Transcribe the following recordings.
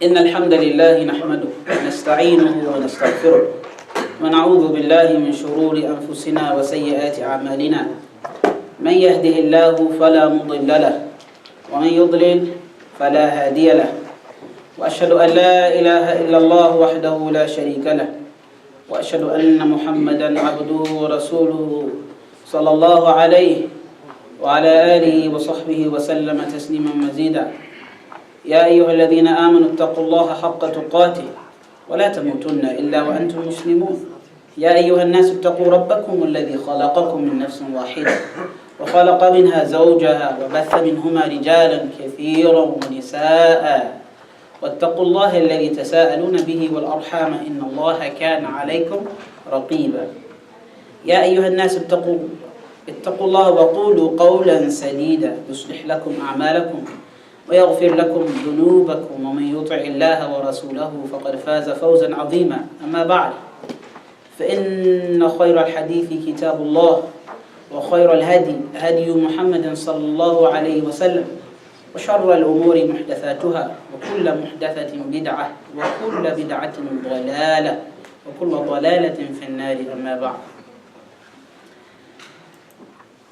إن الحمد لله نحمده ونستعينه ونستغفره ونعوذ بالله من شرور أنفسنا وسيئات أعمالنا من يهده الله فلا مضل له ومن يضلل فلا هادي له وأشهد أن لا إله إلا الله وحده لا شريك له وأشهد أن محمدا عبده ورسوله صلى الله عليه وعلى آله وصحبه وسلم تسليما مزيدا يا أيها الذين آمنوا اتقوا الله حق تقاته ولا تموتن إلا وأنتم مسلمون يا أيها الناس اتقوا ربكم الذي خلقكم من نفس واحدة وخلق منها زوجها وبث منهما رجالا كثيرا ونساء واتقوا الله الذي تساءلون به والأرحام إن الله كان عليكم رقيبا يا أيها الناس اتقوا الله وقولوا قولا سديدا يصلح لكم أعمالكم ويغفر لكم ذنوبكم ومن يطع الله ورسوله فقد فاز فوزا عظيما أما بعد فإن خير الحديث كتاب الله وخير الهدي هدي محمد صلى الله عليه وسلم وشر الأمور محدثاتها وكل محدثة بدعة وكل بدعة ضلالة وكل ضلالة في النار أما بعد.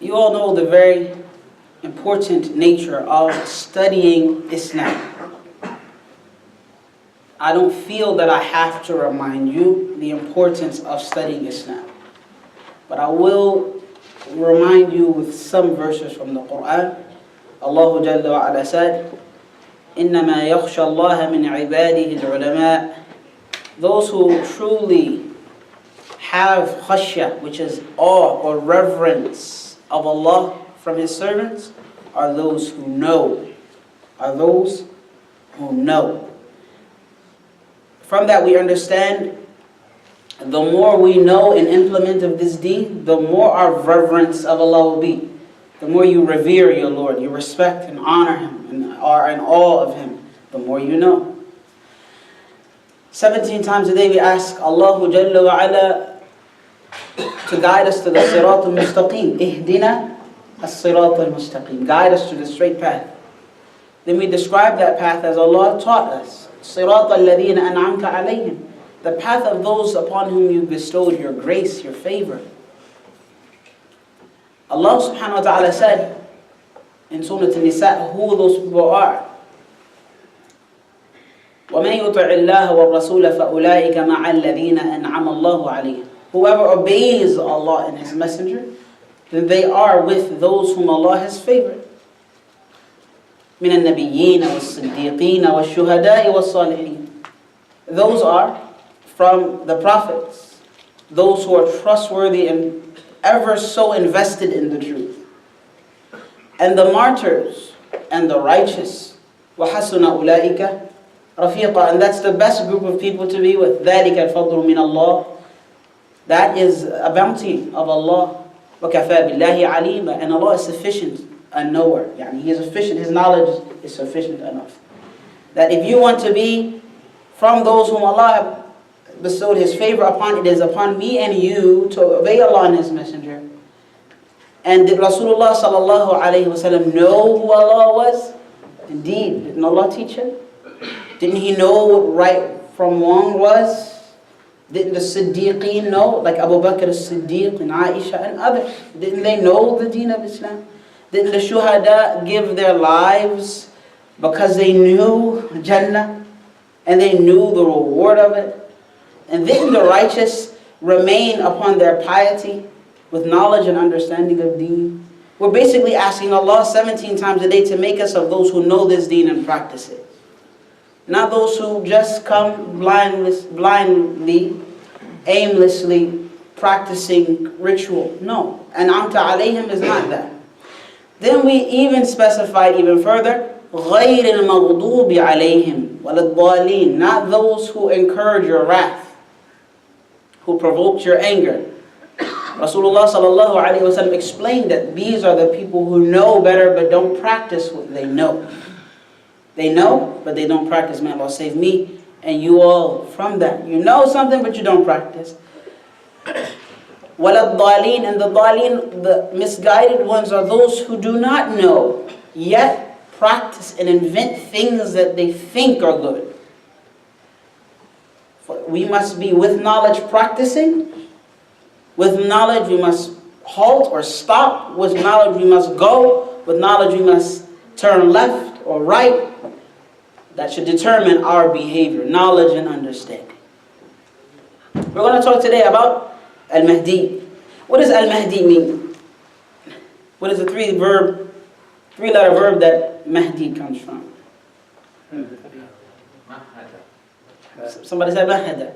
You all know the very important nature of studying Islam. I don't feel that I have to remind you the importance of studying Islam. But I will remind you with some verses from the Quran. Allah Jalla wa Ala said, إِنَّمَا يَخْشَى اللَّهَ مِنْ عِبَادِهِ الْعُلَمَاءِ. Those who truly have khashya, which is awe or reverence of Allah from His servants, are those who know. Are those who know. From that we understand, the more we know and implement of this deen, the more our reverence of Allah will be. The more you revere your Lord, you respect and honor Him, and are in awe of Him, the more you know. 17 times a day we ask Allah Jalla wa Ala to guide us to the Sirat al-Mustaqim. Ihdina as-Sirat al-Mustaqim. Guide us to the straight path. Then we describe that path as Allah taught us. Sirat al-Ladina an'amta alayhim. The path of those upon whom you bestowed your grace, your favor. Allah subhanahu wa ta'ala said in Surah An-Nisa who those people are. وَمَنْ يُطِعِ اللَّهَ وَالرَّسُولَ فَأُولَٰئِكَ مَعَ الَّذِينَ أَنْعَمَ اللَّهُ عَلَيْهِمْ. Whoever obeys Allah and His Messenger, then they are with those whom Allah has favored. مِنَ النَّبِيِّينَ وَالصِّدِّيقِينَ وَالشُّهَدَاءِ وَالصَّالِحِينَ. Those are from the prophets, those who are trustworthy and ever so invested in the truth, and the martyrs and the righteous. وَحَسُنَ أُولَٰئِكَ رَفِيقًا. And that's the best group of people to be with. ذَلِكَ الْفَضْلُ مِنَ اللَّهِ. That is a bounty of Allah. وَكَفَى بِاللَّهِ عَلِيمًا. And Allah is sufficient, a knower. He is sufficient, His knowledge is sufficient enough. That if you want to be from those whom Allah bestowed His favor upon, it is upon me and you to obey Allah and His Messenger. And did Rasulullah sallallahu alayhi wa sallam know who Allah was? Indeed, didn't Allah teach him? Didn't he know what right from wrong was? Didn't the Siddiqeen know, like Abu Bakr as-Siddiq and Aisha and others? Didn't they know the deen of Islam? Didn't the Shuhada give their lives because they knew Jannah and they knew the reward of it? And didn't the righteous remain upon their piety with knowledge and understanding of deen? We're basically asking Allah 17 times a day to make us of those who know this deen and practice it. Not those who just come blindly, aimlessly practicing ritual. No. And Amta alayhim is not that. Then we even specified even further, غَيْرِ الْمَغْضُوبِ عَلَيْهِمْ وَلَلضَّالِينَ. Not those who encourage your wrath, who provoked your anger. Rasulullah sallallahu alayhi wa sallam explained that these are the people who know better but don't practice what they know. They know, but they don't practice. May Allah save me and you all from that. You know something, but you don't practice. وَلَلضَّالِينَ. And the dhaleen, the misguided ones, are those who do not know, yet practice and invent things that they think are good. we must be with knowledge practicing. With knowledge we must halt or stop. With knowledge we must go. With knowledge we must turn left or right. That should determine our behavior, knowledge and understanding. We're going to talk today about Al-Mahdi. What does Al-Mahdi mean? What is the three-letter verb that Mahdi comes from? Somebody said Mahada.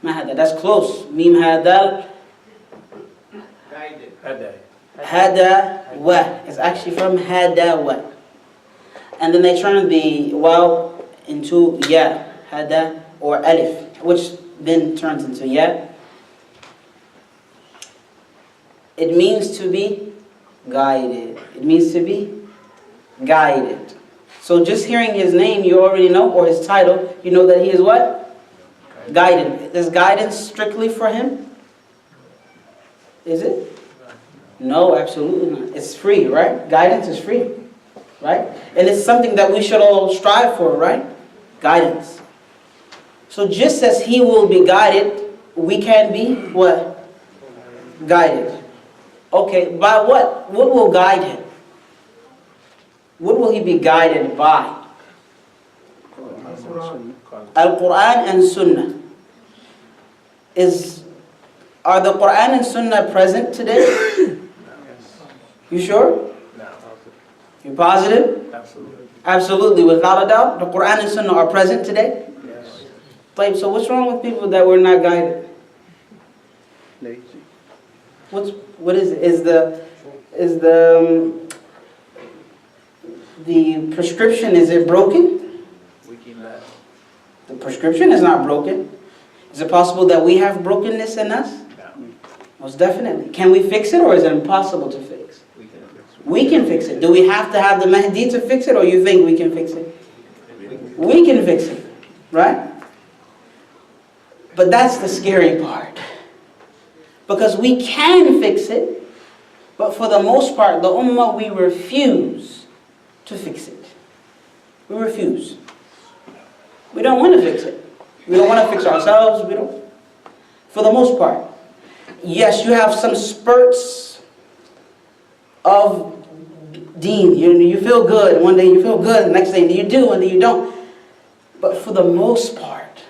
Mahada, that's close. Mim hadal. Hada wa. It's actually from hada wa. And then they turn the waw into ya, hada or alif, which then turns into ya. It means to be guided. It means to be guided. So just hearing his name, you already know, or his title, you know that he is what? Guided. Is guidance strictly for him? Is it? No, absolutely not. It's free, right? Guidance is free, right? And it's something that we should all strive for, right? Guidance. So just as he will be guided, we can be what? Guided. Okay, by what? What will guide him? What will he be guided by? Al-Quran and Sunnah. Are the Quran and Sunnah present today? You sure? No. You positive? Absolutely. Absolutely, without a doubt. The Quran and Sunnah are present today? Yes. So what's wrong with people that were not guided? Lazy. What is it? Is the prescription, is it broken? We can let. The prescription is not broken. Is it possible that we have brokenness in us? No. Most definitely. Can we fix it, or is it impossible to fix? We can fix it. We can fix it. Do we have to have the Mahdi to fix it, or you think we can fix it? We can fix it, right? But that's the scary part. Because we can fix it, but for the most part, the Ummah, we refuse to fix it. We refuse. We don't want to fix it. We don't want to fix ourselves. We don't. For the most part. Yes, you have some spurts of deen. You feel good. One day you feel good. The next day you do, and then you don't. But for the most part,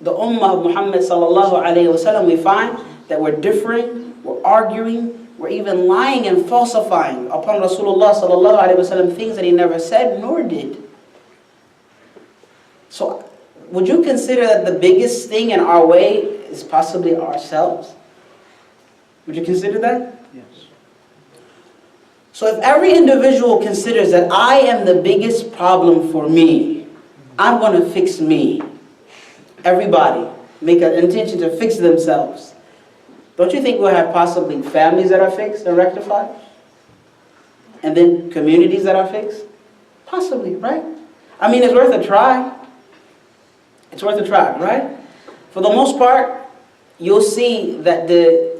the Ummah of Muhammad sallallahu alayhi wa sallam, we find that we're differing, we're arguing, we're even lying and falsifying upon Rasulullah sallallahu alayhi wa sallam things that he never said nor did. So, would you consider that the biggest thing in our way is possibly ourselves? Would you consider that? Yes. So if every individual considers that I am the biggest problem for me, I'm going to fix me. Everybody make an intention to fix themselves. Don't you think we'll have possibly families that are fixed and rectified? And then communities that are fixed? Possibly, right? I mean, it's worth a try. It's worth a try, right? For the most part, you'll see that the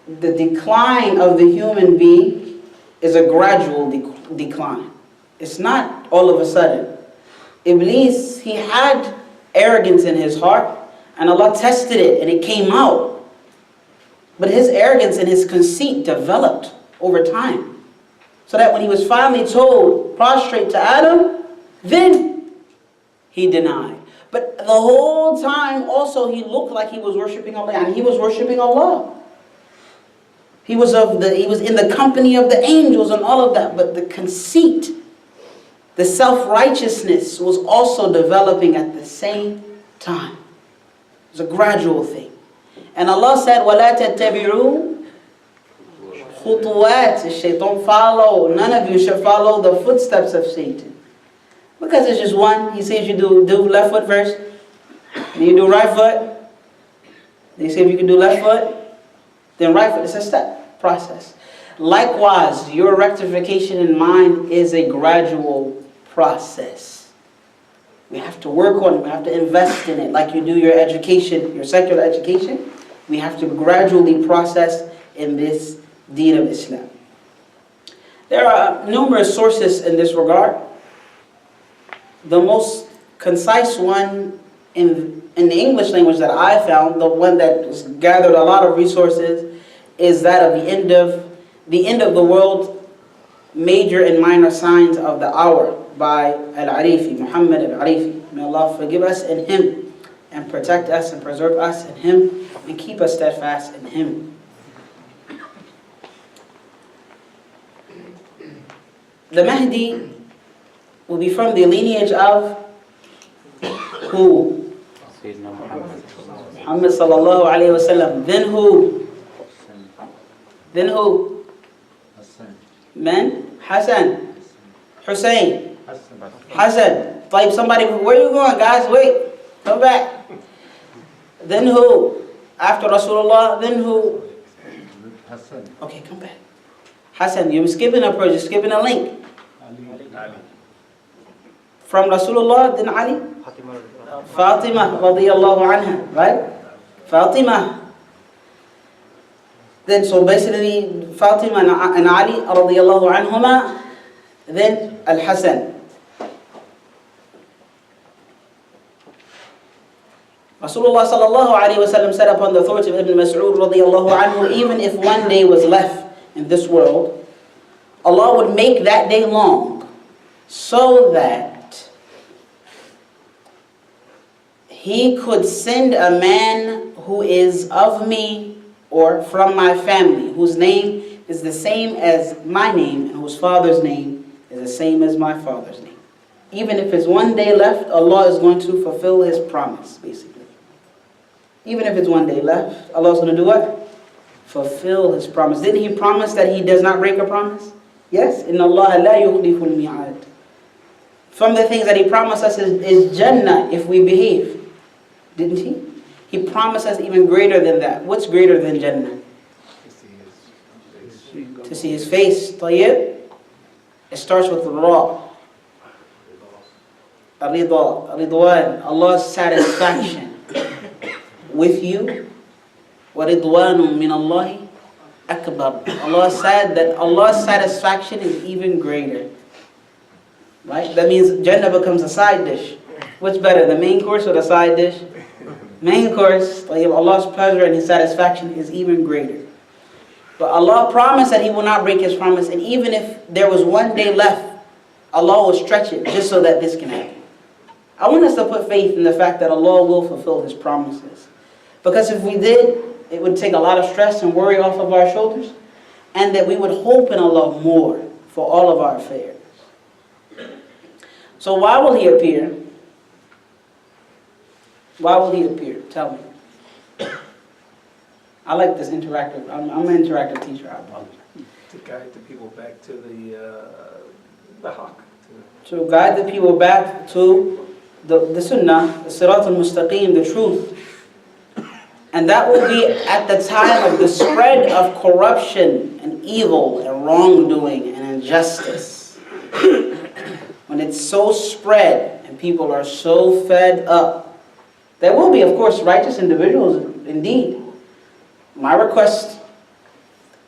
decline of the human being is a gradual decline. It's not all of a sudden. Iblis, he had arrogance in his heart, and Allah tested it, and it came out. But his arrogance and his conceit developed over time. So that when he was finally told, prostrate to Adam, then he denied. But the whole time also he looked like he was worshiping Allah, and he was worshiping Allah. He was in the company of the angels and all of that, but the conceit, the self-righteousness was also developing at the same time. It was a gradual thing. And Allah said, وَلَا تَتَّبِعُوا خُطُوَاتِ الشَّيْطَانِ. Follow, none of you should follow the footsteps of Satan. Because it's just one. He says you do left foot first, then you do right foot. They say if you can do left foot, then right foot. It's a step process. Likewise, your rectification in mind is a gradual process. We have to work on it. We have to invest in it. Like you do your education, your secular education. We have to gradually process in this deen of Islam. There are numerous sources in this regard. The most concise one in the English language that I found, the one that has gathered a lot of resources, is that of the end of the world, major and minor signs of the hour, by Al-Arifi, Muhammad Al-Arifi. May Allah forgive us in him and protect us and preserve us in him and keep us steadfast in him. The Mahdi will be from the lineage of who? Muhammad sallallahu alayhi wa sallam. Then who? Then who? Men? Hassan. Hussein. Hassan. Like somebody, where you going, guys? Wait. Come back. Then who? After Rasulullah, then who? Hassan. Okay, come back. Hassan, you're skipping a person, you're skipping a link. Ali. From Rasulullah, then Ali? Fatima radiyallahu anha, right? Fatima. Then so basically Fatima and Ali radiyallahu anhuma, then Al-Hasan. Rasulullah sallallahu alayhi wa sallam said upon the authority of Ibn Mas'ud radiyallahu anhu, even if one day was left in this world, Allah would make that day long so that He could send a man who is of me or from my family, whose name is the same as my name and whose father's name is the same as my father's name. Even if it's one day left, Allah is going to fulfill His promise, basically. Even if it's one day left, Allah is going to do what? Fulfill His promise. Didn't He promise that He does not break a promise? Yes. Inna Allah la yukhliful mi'ad. From the things that He promised us is Jannah if we behave. Didn't He? He promised us even greater than that. What's greater than Jannah? To see His face. طيب? It starts with Ra. Ar-Ridwa, Ridwan, Allah's satisfaction with you. وَرِضْوَانٌ مِّنَ اللَّهِ أَكْبَرٌ. Allah said that Allah's satisfaction is even greater. Right? That means Jannah becomes a side dish. What's better, the main course or the side dish? Main course. Allah's pleasure and His satisfaction is even greater. But Allah promised that He will not break His promise, and even if there was one day left, Allah will stretch it just so that this can happen. I want us to put faith in the fact that Allah will fulfill His promises. Because if we did, it would take a lot of stress and worry off of our shoulders, and that we would hope in Allah more for all of our affairs. So why will He appear? Why will He appear? Tell me. I like this interactive. I'm an interactive teacher. I apologize. To guide the people back to the haqq. To guide the people back to the sunnah, the sirat al-mustaqim, the truth. And that will be at the time of the spread of corruption and evil and wrongdoing and injustice. When it's so spread and people are so fed up. There will be, of course, righteous individuals indeed. My request,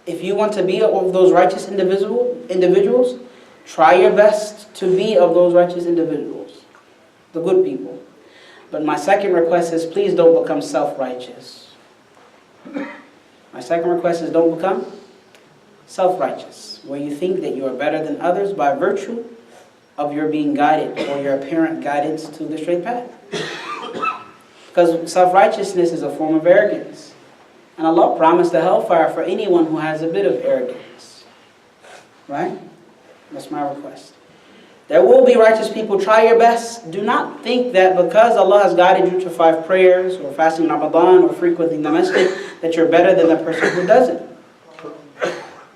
if you want to be of those righteous individuals, try your best to be of those righteous individuals, the good people. But my second request is, please don't become self-righteous. My second request is, don't become self-righteous, where you think that you are better than others by virtue of your being guided or your apparent guidance to the straight path. Because self-righteousness is a form of arrogance. And Allah promised the hellfire for anyone who has a bit of arrogance. Right? That's my request. There will be righteous people. Try your best. Do not think that because Allah has guided you to 5 prayers or fasting Ramadan or frequenting the masjid that you're better than the person who doesn't.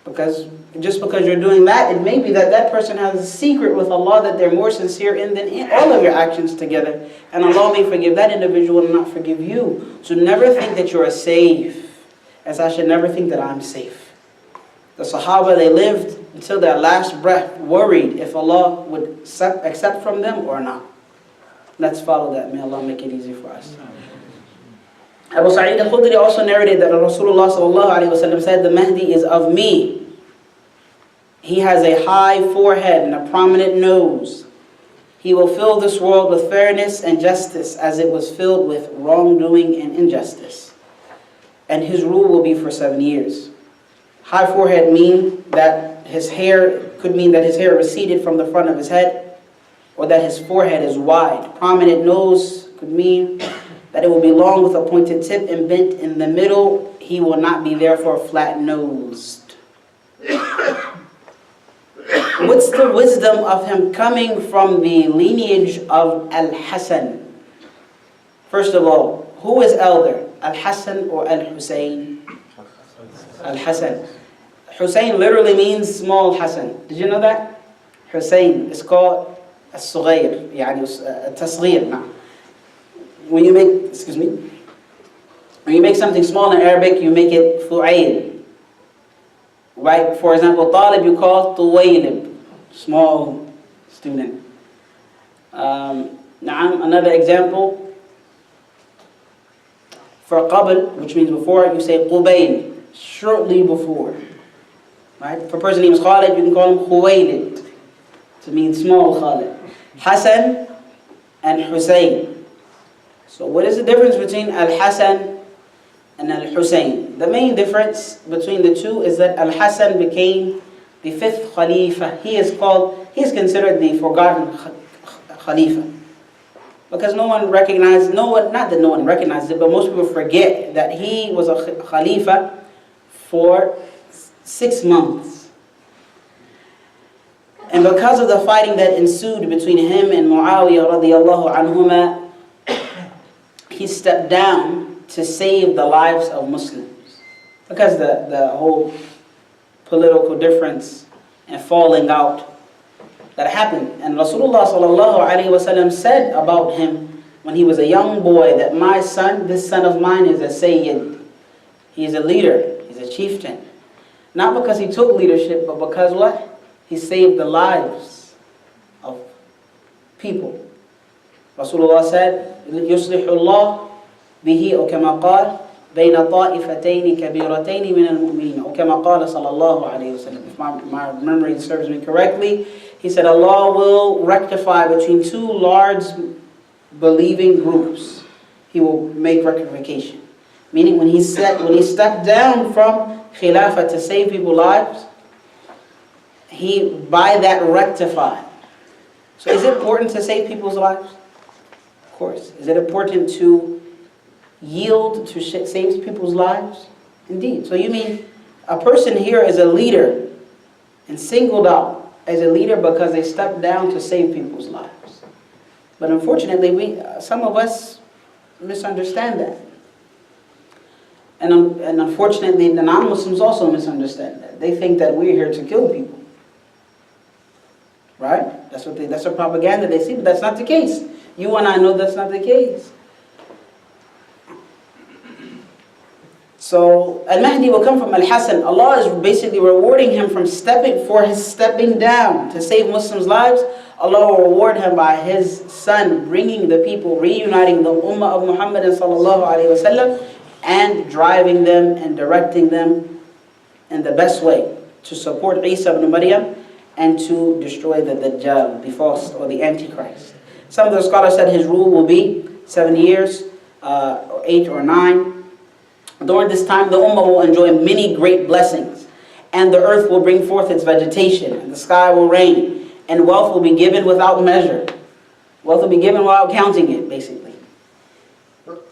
Because just because you're doing that, it may be that that person has a secret with Allah that they're more sincere in than in all of your actions together. And Allah may forgive that individual and not forgive you. So never think that you're safe, as I should never think that I'm safe. The Sahaba, they lived until their last breath worried if Allah would accept from them or not. Let's follow that. May Allah make it easy for us. Abu Sa'id al-Khudri also narrated that Rasulullah said, the Mahdi is of me. He has a high forehead and a prominent nose. He will fill this world with fairness and justice as it was filled with wrongdoing and injustice. And his rule will be for 7 years. High forehead could mean that his hair receded from the front of his head, or that his forehead is wide. Prominent nose could mean that it will be long with a pointed tip and bent in the middle. He will not be therefore flat-nosed. What's the wisdom of him coming from the lineage of Al-Hasan? First of all, who is elder? Al-Hasan or Al-Hussein? Al-Hasan. Hussein literally means small Hasan. Did you know that? Hussein is called الصغير, يعني التصغير. Now, when you make something small in Arabic, you make it fu'ayl. Right? For example, talib you call tuwaylib, small student. Another example, for qabl, which means before, you say qubayl, shortly before. Right? For a person named Khalid, you can call him Khuwaylid, to mean small Khalid. Hassan and Hussein. So what is the difference between Al-Hasan and Al-Hussein? The main difference between the two is that Al-Hasan became the 5th Khalifa. He is considered the forgotten Khalifa. Because not that no one recognized it, but most people forget that he was a Khalifa for 6 months. And because of the fighting that ensued between him and Muawiyah radiallahu anhuma, he stepped down to save the lives of Muslims. Because the whole political difference and falling out that happened. And Rasulullah sallallahu alaihi wasallam said about him when he was a young boy that this son of mine is a Sayyid. He is a leader, he's a chieftain. Not because he took leadership, but because what? He saved the lives of people. Rasulullah said, يُصْلِحُ اللَّهُ بِهِ أو كما قال بين طائفتين كبيرتين من المؤمنين أو كما قال صلى الله عليه وسلم. If my memory serves me correctly, he said Allah will rectify between 2 large believing groups. He will make rectification. Meaning when he stepped down from Khilafah to save people's lives, he by that rectified. So is it important to save people's lives? Of course. Is it important to yield to save people's lives? Indeed. So you mean a person here is a leader and singled out as a leader because they stepped down to save people's lives. But unfortunately, some of us misunderstand that. And unfortunately, the non-Muslims also misunderstand that. They think that we're here to kill people. Right? That's the propaganda they see, but that's not the case. You and I know that's not the case. So Al-Mahdi will come from Al-Hasan. Allah is basically rewarding him for his stepping down to save Muslims' lives. Allah will reward him by his son bringing the people, reuniting the Ummah of Muhammad sallallahu alaihi wasallam, and driving them and directing them in the best way to support Isa ibn Maryam and to destroy the Dajjal, the false or the Antichrist. Some of the scholars said his rule will be 7 years, 8 or 9. During this time, the Ummah will enjoy many great blessings, and the earth will bring forth its vegetation, and the sky will rain, and wealth will be given without measure. Wealth will be given without counting it, basically.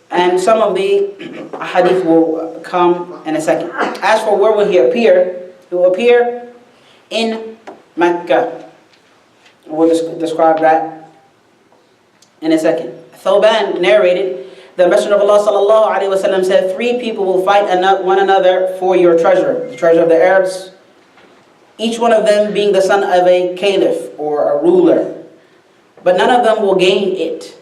And some of the hadith will come in a second. As for where will he appear in Mecca. We'll describe that in a second. Thawban narrated, the Messenger of Allah sallallahu alaihi wasallam said, 3 people will fight one another for your treasure, the treasure of the Arabs, each one of them being the son of a caliph or a ruler. But none of them will gain it.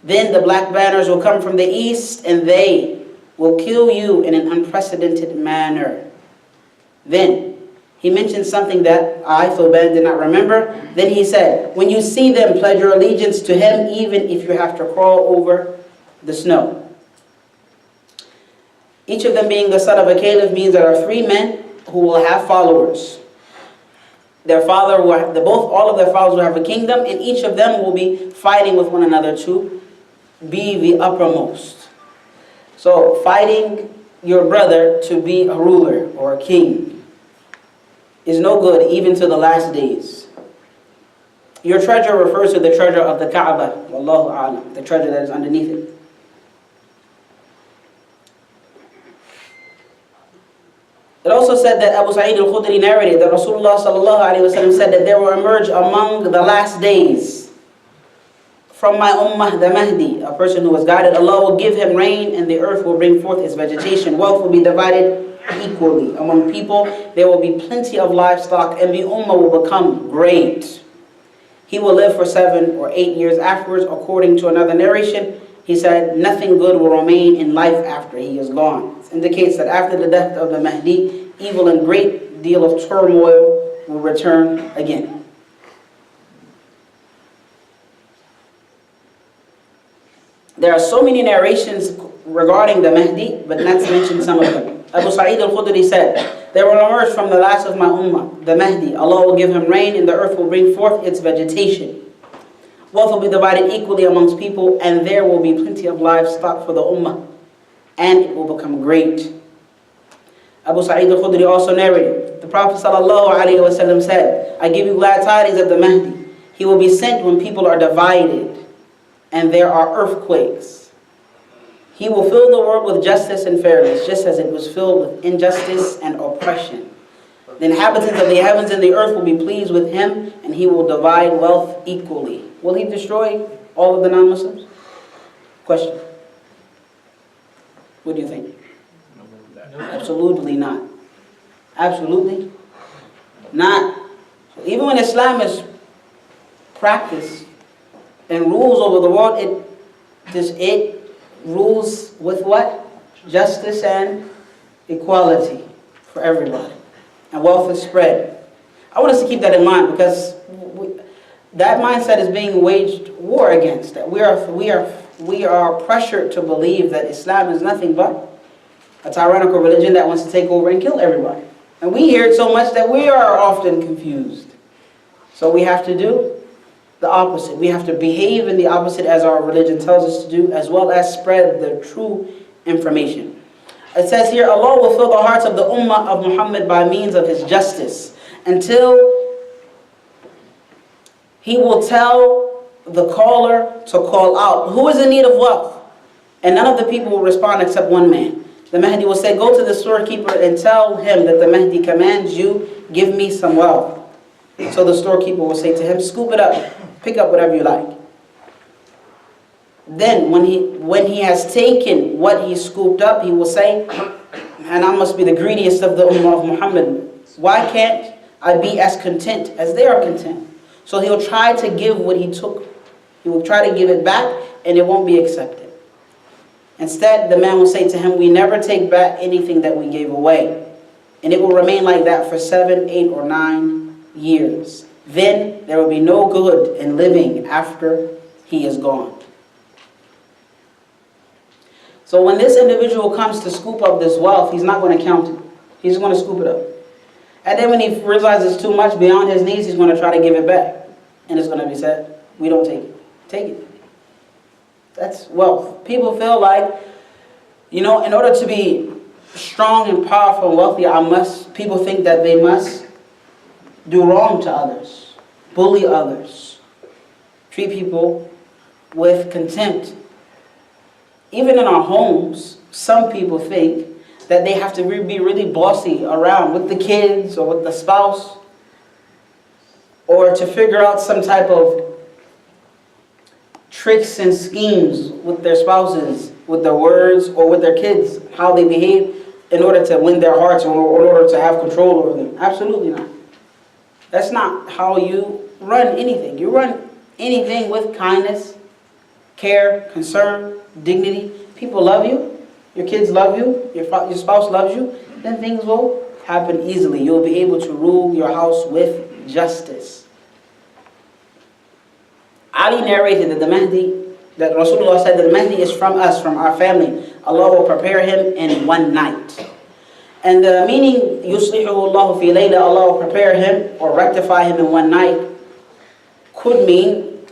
Then the black banners will come from the east, and they will kill you in an unprecedented manner. Then he mentioned something that I, Thawban, did not remember. Then he said, when you see them, pledge your allegiance to him, even if you have to crawl over the snow. Each of them being the son of a caliph means there are 3 men who will have followers. Their father all of their fathers will have a kingdom, and each of them will be fighting with one another to be the uppermost. So fighting your brother to be a ruler or a king is no good even to the last days. Your treasure refers to the treasure of the Kaaba, Wallahu a'lam, the treasure that is underneath it. It also said that Abu Sa'id al-Khudri narrated that Rasulullah sallallahu alayhi wa sallam said that there will emerge among the last days from my ummah the Mahdi, a person who was guided. Allah will give him rain and the earth will bring forth its vegetation. Wealth will be divided equally among people. There will be plenty of livestock and the ummah will become great. He will live for 7 or 8 years afterwards. According to another narration, he said, nothing good will remain in life after he is gone. This indicates that after the death of the Mahdi, evil and great deal of turmoil will return again. There are so many narrations regarding the Mahdi, but let's mention some of them. Abu Sa'id al-Khudri said, there will emerge from the last of my ummah, the Mahdi. Allah will give him rain and the earth will bring forth its vegetation. Wealth will be divided equally amongst people, and there will be plenty of livestock for the ummah, and it will become great. Abu Sa'id al-Khudri also narrated, the Prophet ﷺ said, I give you glad tidings of the Mahdi. He will be sent when people are divided, and there are earthquakes. He will fill the world with justice and fairness, just as it was filled with injustice and oppression. The inhabitants of the heavens and the earth will be pleased with him, and he will divide wealth equally. Will he destroy all of the non-Muslims? Question. What do you think? Absolutely not. Absolutely not. So even when Islam is practiced and rules over the world, it rules with what? Justice and equality for everybody. And wealth is spread. I want us to keep that in mind, because that mindset is being waged war against. That we are pressured to believe that Islam is nothing but a tyrannical religion that wants to take over and kill everybody. And we hear it so much that we are often confused. So we have to do the opposite. We have to behave in the opposite as our religion tells us to do, as well as spread the true information. It says here, Allah will fill the hearts of the ummah of Muhammad by means of his justice, until he will tell the caller to call out, who is in need of wealth? And none of the people will respond except one man. The Mahdi will say, go to the storekeeper and tell him that the Mahdi commands you, give me some wealth. So the storekeeper will say to him, scoop it up, pick up whatever you like. Then when he has taken what he scooped up, he will say, and I must be the greediest of the ummah of Muhammad. Why can't I be as content as they are content? So he'll try to give what he took. He will try to give it back, and it won't be accepted. Instead, the man will say to him, we never take back anything that we gave away. And it will remain like that for 7, 8, or 9 years. Then there will be no good in living after he is gone. So when this individual comes to scoop up this wealth, he's not going to count it. He's going to scoop it up. And then when he realizes it's too much beyond his needs, he's going to try to give it back. And it's going to be said, we don't take it. Take it. That's wealth. People feel like, in order to be strong and powerful and wealthy, people think that they must do wrong to others, bully others, treat people with contempt. Even in our homes, some people think that they have to be really bossy around with the kids or with the spouse, or to figure out some type of tricks and schemes with their spouses, with their words, or with their kids, how they behave, in order to win their hearts or in order to have control over them. Absolutely not. That's not how you run anything. You run anything with kindness, care, concern, dignity. People love you, your kids love you, your spouse loves you, then things will happen easily. You'll be able to rule your house with justice. Ali narrated that Rasulullah said that the Mahdi is from us, from our family. Allah will prepare him in one night. And the meaning, يُصْلِحُهُ اللَّهُ فِي لَيْلَةٍ, Allah will prepare him or rectify him in one night, could mean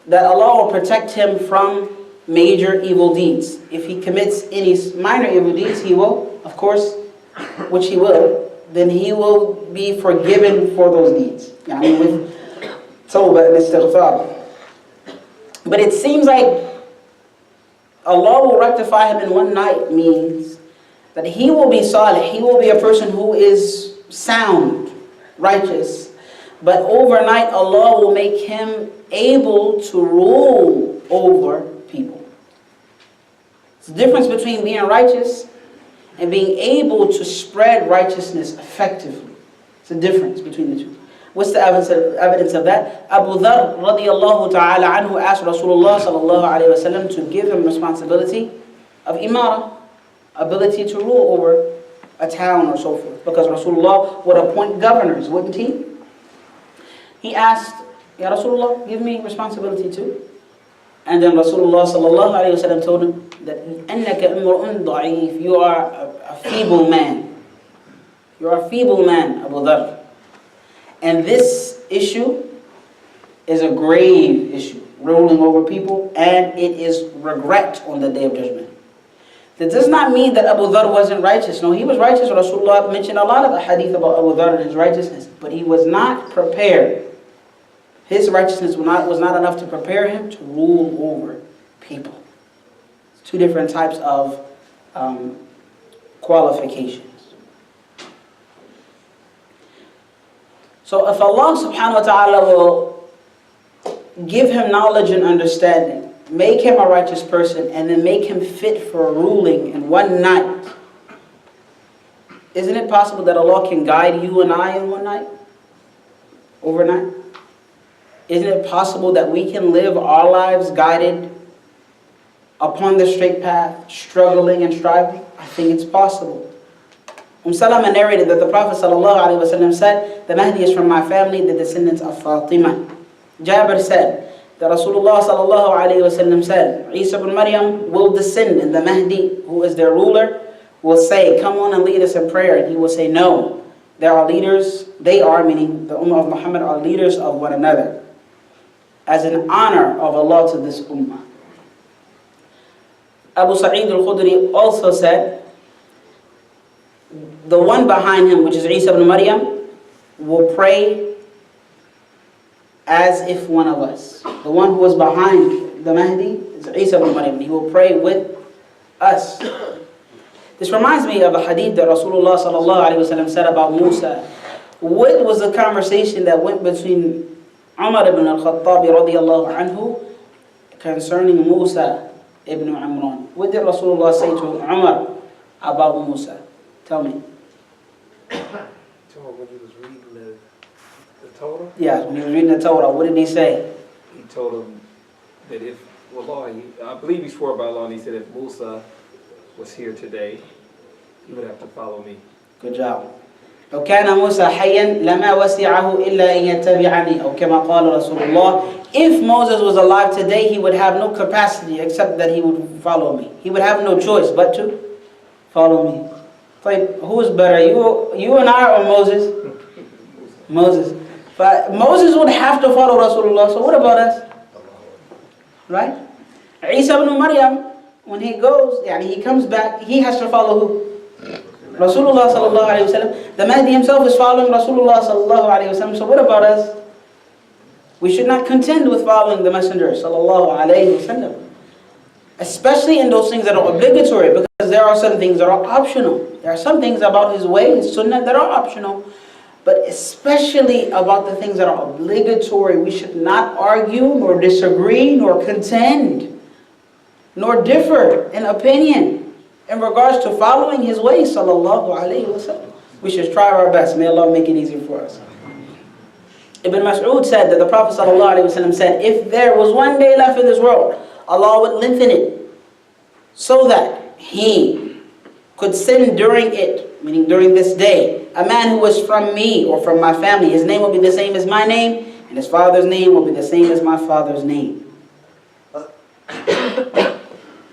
that Allah will protect him from major evil deeds. If he commits any minor evil deeds, he will, of course, which he will, then he will be forgiven for those deeds. يعني with tawbah and istighfar. But it seems like Allah will rectify him in one night means that he will be salih, he will be a person who is sound, righteous. But overnight Allah will make him able to rule over people. It's the difference between being righteous and being able to spread righteousness effectively. It's the difference between the two. What's the evidence of that? Abu Dharr radiyallahu ta'ala anhu asked Rasulullah sallallahu alayhi wa sallam to give him responsibility of imara, ability to rule over a town or so forth. Because Rasulullah would appoint governors, wouldn't he? He asked, Ya Rasulullah, give me responsibility too. And then Rasulullah sallallahu alayhi wa sallam told him that أَنَّكَ إِمْرُؤٌ ضَعِيفٌ, you are a feeble man. You are a feeble man, Abu Dharr. And this issue is a grave issue, ruling over people, and it is regret on the Day of Judgment. That does not mean that Abu Dharr wasn't righteous. No, he was righteous. Rasulullah mentioned a lot of hadith about Abu Dharr and his righteousness, but he was not prepared. His righteousness was not enough to prepare him to rule over people. It's two different types of qualifications. So if Allah subhanahu wa ta'ala will give him knowledge and understanding, make him a righteous person, and then make him fit for ruling in one night, isn't it possible that Allah can guide you and I in one night? Overnight? Isn't it possible that we can live our lives guided upon the straight path, struggling and striving? I think it's possible. Salama narrated that the Prophet ﷺ said, the Mahdi is from my family, the descendants of Fatima. Jabir said that Rasulullah ﷺ said, Isa ibn Maryam will descend, and the Mahdi, who is their ruler, will say, come on and lead us in prayer. And he will say, no, there are leaders, they are, meaning the Ummah of Muhammad, are leaders of one another, as an honor of Allah to this Ummah. Abu Sa'id al-Khudri also said, the one behind him, which is Isa ibn Maryam, will pray as if one of us. The one who is behind the Mahdi is Isa ibn Maryam. He will pray with us. This reminds me of a hadith that Rasulullah sallallahu alaihi wasallam said about Musa. What was the conversation that went between Umar ibn al-Khattab radiyallahu anhu concerning Musa ibn Imran? What did Rasulullah say to Umar about Musa? Tell me. When he was reading the Torah? Yeah, when he was reading the Torah, what did he say? He told him that if, I believe he swore by Allah, and he said if Musa was here today, he would have to follow me. Good job. لو كان موسى حيا لما وسعه إلا أن يتبعني أو كما قال رسول الله. If Moses was alive today, he would have no capacity except that he would follow me. He would have no choice but to follow me. Like, who is better, you and I, or Moses? Moses. But Moses would have to follow Rasulullah, so what about us? Right? Isa ibn Maryam, when he goes, he comes back, he has to follow who? Rasulullah sallallahu alayhi wa sallam. The Mahdi himself is following Rasulullah sallallahu alayhi wa sallam, so what about us? We should not contend with following the Messenger sallallahu alayhi wa sallam. Especially in those things that are obligatory, because there are some things that are optional. There are some things about his way, his sunnah, that are optional. But especially about the things that are obligatory, we should not argue, nor disagree, nor contend, nor differ in opinion in regards to following his way, sallallahu alayhi wa sallam. We should try our best. May Allah make it easy for us. Ibn Mas'ud said that the Prophet sallallahu alayhi wa sallam said, if there was one day left in this world, Allah would lengthen it so that He could send during it, meaning during this day, a man who was from me or from my family. His name will be the same as my name, and his father's name will be the same as my father's name.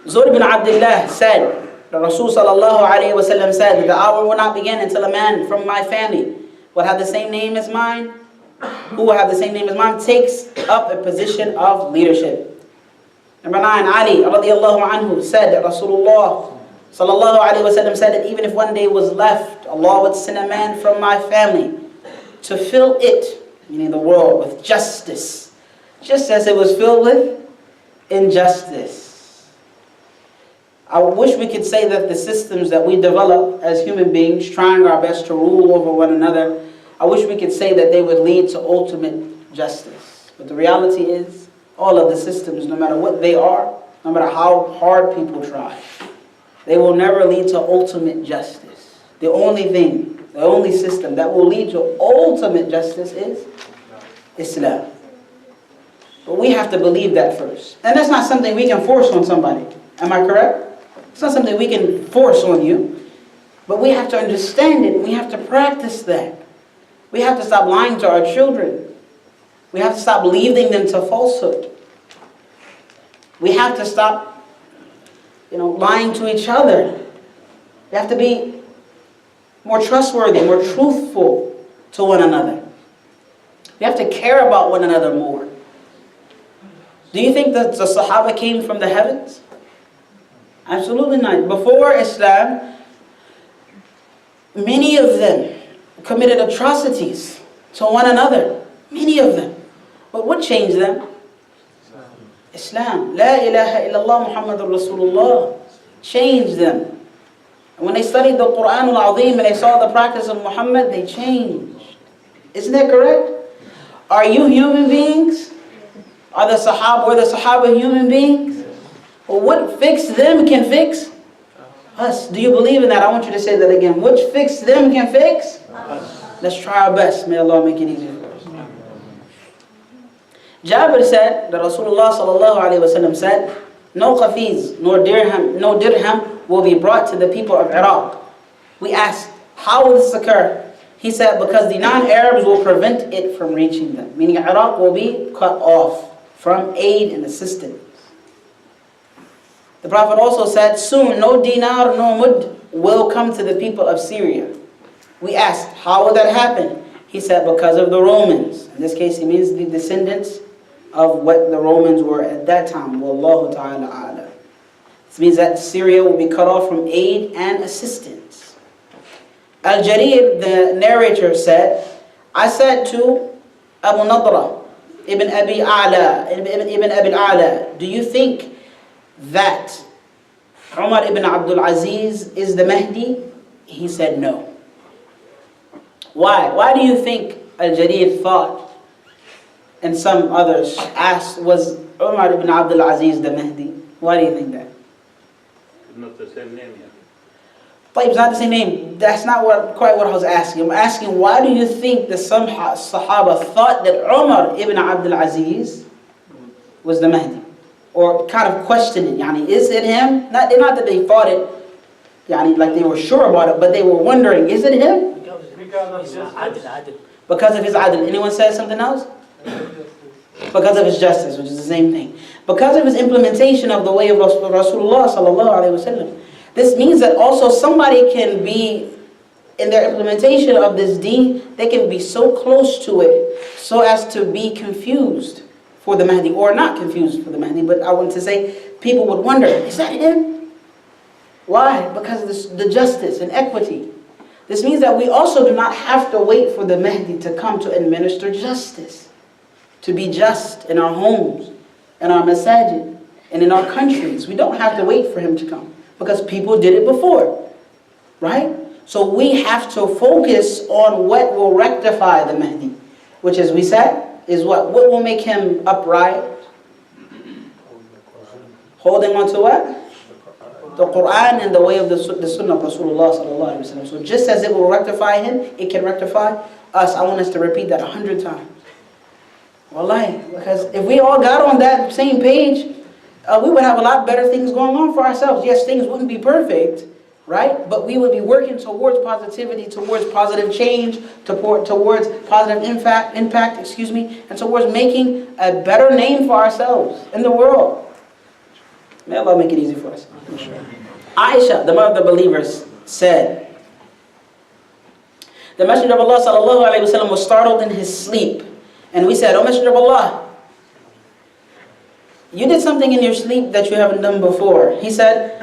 Zuhr ibn Abdullah said The Rasul sallallahu alayhi wa sallam said that the hour will not begin until a man from my family will have the same name as mine, who will have the same name as mine, takes up a position of leadership. Number 9, Ali radiallahu anhu said that Rasulullah sallallahu alayhi wa sallam said that even if one day was left, Allah would send a man from my family to fill it, meaning the world, with justice, just as it was filled with injustice. I wish we could say that the systems that we develop as human beings, trying our best to rule over one another, I wish we could say that they would lead to ultimate justice. But the reality is, all of the systems, no matter what they are, no matter how hard people try, they will never lead to ultimate justice. The only thing, the only system that will lead to ultimate justice is Islam. But we have to believe that first. And that's not something we can force on somebody. Am I correct? It's not something we can force on you. But we have to understand it. We have to practice that. We have to stop lying to our children. We have to stop leading them to falsehood. We have to stop, lying to each other. We have to be more trustworthy, more truthful to one another. We have to care about one another more. Do you think that the Sahaba came from the heavens? Absolutely not. Before Islam, many of them committed atrocities to one another. Many of them. But what changed them? Islam. La ilaha illallah Muhammadur Rasulullah changed them. And when they studied the Quran al-Azim and they saw the practice of Muhammad, they changed. Isn't that correct? Are you human beings? Were the Sahaba human beings? Well, what fixed them can fix us. Do you believe in that? I want you to say that again. Which fixed them can fix us. Let's try our best. May Allah make it easier for us. Jabir said that Rasulullah sallallahu alayhi wa sallam said, no qafiz, no dirham will be brought to the people of Iraq. We asked, how will this occur? He said, because the non-Arabs will prevent it from reaching them. Meaning Iraq will be cut off from aid and assistance. The Prophet also said, soon no dinar, no mud will come to the people of Syria. We asked, how will that happen? He said, because of the Romans. In this case, he means the descendants of what the Romans were at that time. Wallahu ta'ala a'lam. This means that Syria will be cut off from aid and assistance. Al-Jarir, the narrator, said, I said to Abu Nadra, Ibn Abi A'la, do you think that Umar ibn Abdul Aziz is the Mahdi? He said no. Why? Why do you think Al-Jarir thought, and some others asked, was Umar ibn Abdul Aziz the Mahdi? Why do you think that? Not the same name yet. It's not the same name. That's not quite what I was asking. I'm asking, why do you think that some Sahaba thought that Umar ibn Abdul Aziz was the Mahdi? Or kind of questioning, is it him? Not that they thought it, like they were sure about it, but they were wondering, is it him? Because of his adl. Anyone said something else? Because of his justice, which is the same thing. Because of his implementation of the way of Rasulullah sallallahu alaihi wasallam. This means that also somebody can be, in their implementation of this deen, they can be so close to it so as to be confused for the Mahdi, or not confused for the Mahdi, but I want to say people would wonder, is that him? Why? Because of the justice and equity. This means that we also do not have to wait for the Mahdi to come to administer justice, to be just in our homes, in our masajid, and in our countries. We don't have to wait for him to come, because people did it before, right? So we have to focus on what will rectify the Mahdi, which, as we said, is what? What will make him upright? Holding on to what? The Quran and the way of the Sunnah of Rasulullah sallallahu alaihi wasallam. So just as it will rectify him, it can rectify us. I want us to repeat that 100 times. Wallahi, because if we all got on that same page, we would have a lot better things going on for ourselves. Yes, things wouldn't be perfect, right? But we would be working towards positivity, towards positive change, towards positive impact, and towards making a better name for ourselves in the world. May Allah make it easy for us. Aisha, the mother of the believers, said, the Messenger of Allah sallallahu alayhi wa sallam was startled in his sleep. And we said, O Messenger of Allah, you did something in your sleep that you haven't done before. He said,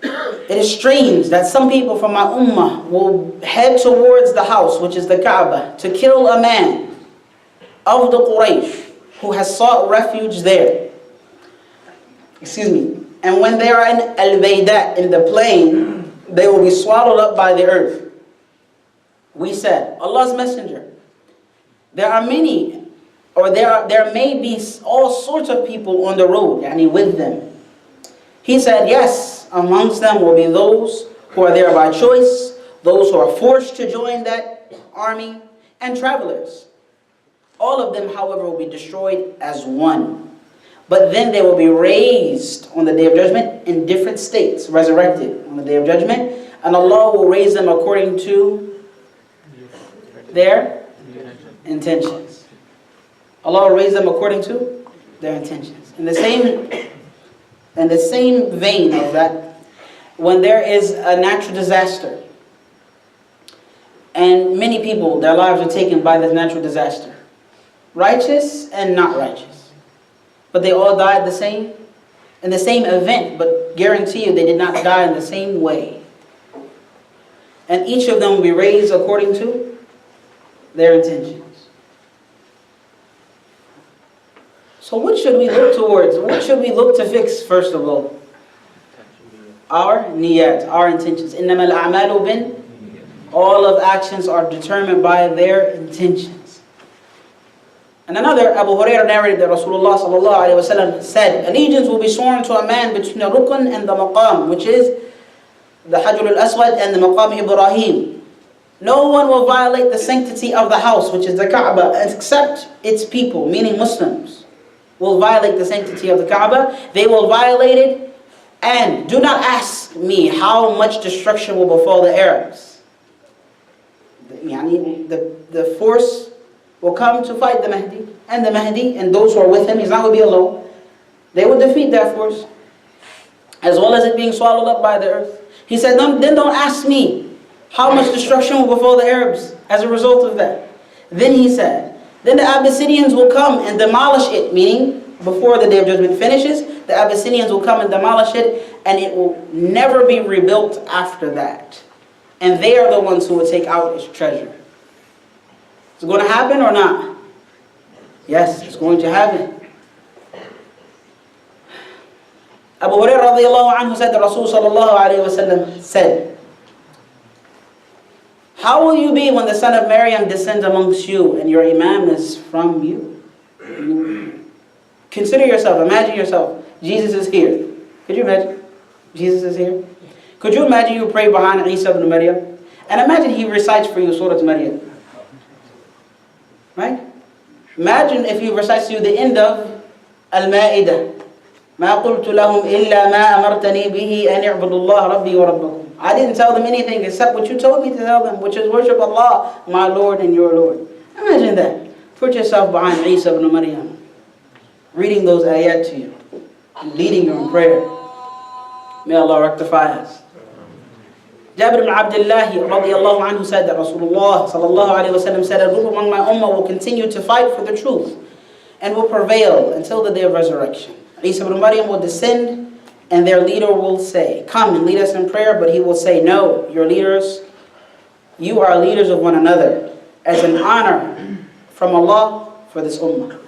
it is strange that some people from my ummah will head towards the house, which is the Kaaba, to kill a man of the Quraysh who has sought refuge there. Excuse me. And when they are in Al-Bayda, in the plain, they will be swallowed up by the earth. We said, Allah's Messenger, there are many, or there may be all sorts of people on the road, yani with them. He said, yes, amongst them will be those who are there by choice, those who are forced to join that army, and travelers. All of them, however, will be destroyed as one. But then they will be raised on the Day of Judgment in different states, resurrected on the Day of Judgment, and Allah will raise them according to their intentions. Allah will raise them according to their intentions. In the same vein of that, when there is a natural disaster, and many people, their lives are taken by this natural disaster, righteous and not righteous, but they all died in the same event, but guarantee you they did not die in the same way. And each of them will be raised according to their intentions. So what should we look towards? What should we look to fix first of all? Our niyat, our intentions. إِنَّمَا الْأَعْمَالُ بِالنِّيَّاتِ. All of actions are determined by their intentions. And another, Abu Hurairah narrated that Rasulullah sallallahu alaihi wasallam said, allegiance will be sworn to a man between the rukn and the maqam, which is the Hajr al-Aswad and the maqam Ibrahim. No one will violate the sanctity of the house, which is the Kaaba, except its people, meaning Muslims, will violate the sanctity of the Kaaba. They will violate it, and do not ask me how much destruction will befall the Arabs. The force will come to fight the Mahdi, and those who are with him, he's not going to be alone. They will defeat that force, as well as it being swallowed up by the earth. He said, then don't ask me how much destruction will befall the Arabs as a result of that. Then he said, then the Abyssinians will come and demolish it, meaning before the Day of Judgment finishes, the Abyssinians will come and demolish it, and it will never be rebuilt after that. And they are the ones who will take out its treasure. Is it going to happen or not? Yes, it's going to happen. Abu Hurairah radiallahu anhu said that Rasul sallallahu alayhi wa sallam said, how will you be when the son of Maryam descends amongst you and your imam is from you? Consider yourself, imagine yourself, Jesus is here. Could you imagine? Jesus is here. Could you imagine you pray behind Isa ibn Maryam? And imagine he recites for you Surah Maryam. Right? Imagine if he recites to you the end of Al-Ma'idah. مَا قُلْتُ لَهُمْ إِلَّا مَا أَمَرْتَنِي بِهِ أَنْ يَعْبُدُوا اللَّهَ رَبِّي وَرَبَّكُمْ. I didn't tell them anything except what you told me to tell them, which is worship Allah, my Lord and your Lord. Imagine that. Put yourself behind Isa ibn Maryam, reading those ayat to you, and leading you in prayer. May Allah rectify us. Jabir ibn Abdullah radiallahu anhu said that Rasulullah sallallahu alayhi wa sallam said, a group among my ummah will continue to fight for the truth and will prevail until the day of resurrection. Isa ibn Maryam will descend and their leader will say, come and lead us in prayer, but he will say, no, your leaders, you are leaders of one another as an honor from Allah for this ummah.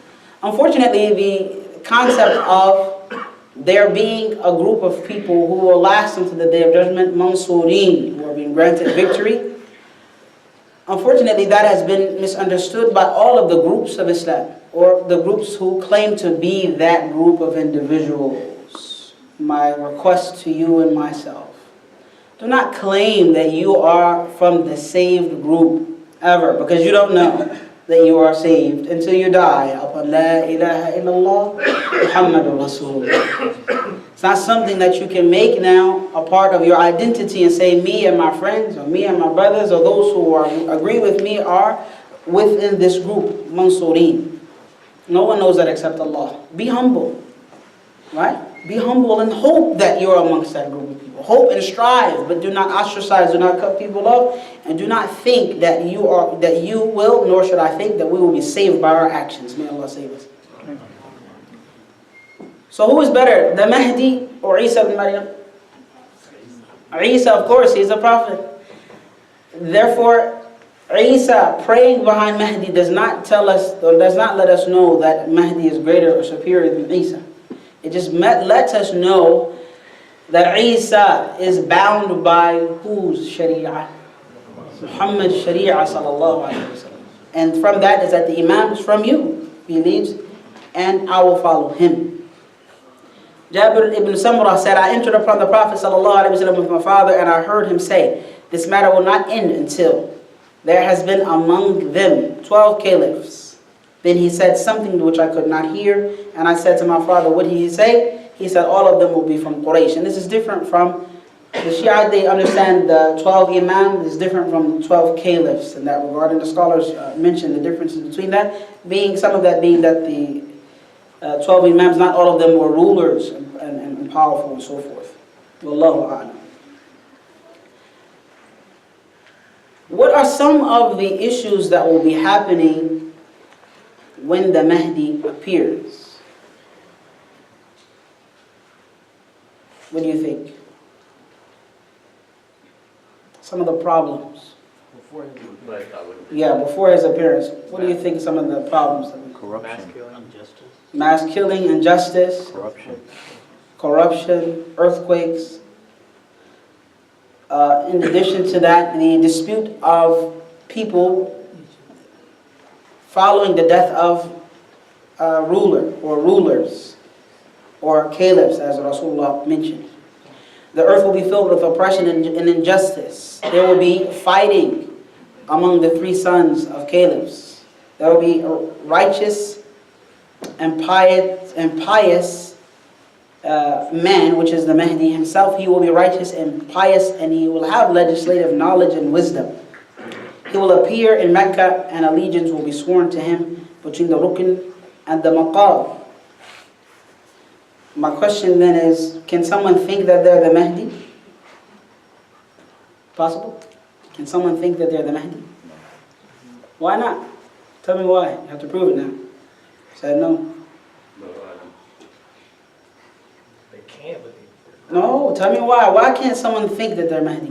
Unfortunately, the concept of there being a group of people who will last until the Day of Judgment, Mansurin, who are being granted victory, unfortunately that has been misunderstood by all of the groups of Islam, or the groups who claim to be that group of individuals. My request to you and myself, do not claim that you are from the saved group ever, because you don't know that you are saved until you die upon La ilaha illallah Muhammadur Rasulullah. It's not something that you can make now a part of your identity and say, me and my friends, or me and my brothers, or those who agree with me are within this group, Mansurin. No one knows that except Allah. Be humble, right? Be humble and hope that you're amongst that group of people. Hope and strive, but do not ostracize, do not cut people off, and do not think that you will, nor should I think that we will be saved by our actions. May Allah save us. So who is better, the Mahdi or Isa ibn Maryam? Isa, of course, he's a prophet. Therefore, Isa praying behind Mahdi does not tell us, or does not let us know that Mahdi is greater or superior than Isa. It just lets us know that Isa is bound by whose Sharia? Muhammad's Sharia sallallahu alayhi wa sallam. And from that is that the Imam is from you, he leads, and I will follow him. Jabir ibn Samurah said, I entered upon the Prophet sallallahu alayhi wa sallam with my father, and I heard him say, this matter will not end until there has been among them 12 caliphs. Then he said something which I could not hear, and I said to my father, what did he say? He said, all of them will be from Quraysh. And this is different from the Shia. They understand the 12 Imams is different from the 12 Caliphs in that regard. And the scholars mention the differences between that, some of that being that the 12 Imams, not all of them were rulers and powerful and so forth. Wallahu a'lam. What are some of the issues that will be happening when the Mahdi appears? What do you think? Some of the problems. Before his appearance. What do you think some of the problems? Corruption. Mass killing, injustice. Corruption, earthquakes. In addition to that, the dispute of people following the death of a ruler or rulers or caliphs, as Rasulullah mentioned. The earth will be filled with oppression and injustice. There will be fighting among the three sons of caliphs. There will be a righteous and pious man, which is the Mahdi himself. He will be righteous and pious, and he will have legislative knowledge and wisdom. He will appear in Mecca, and allegiance will be sworn to him between the Rukn and the Maqam. My question then is, can someone think that they're the Mahdi? Possible? Can someone think that they're the Mahdi? Why not? Tell me why. You have to prove it now. Said no. They can't, but No, tell me why. Why can't someone think that they're Mahdi?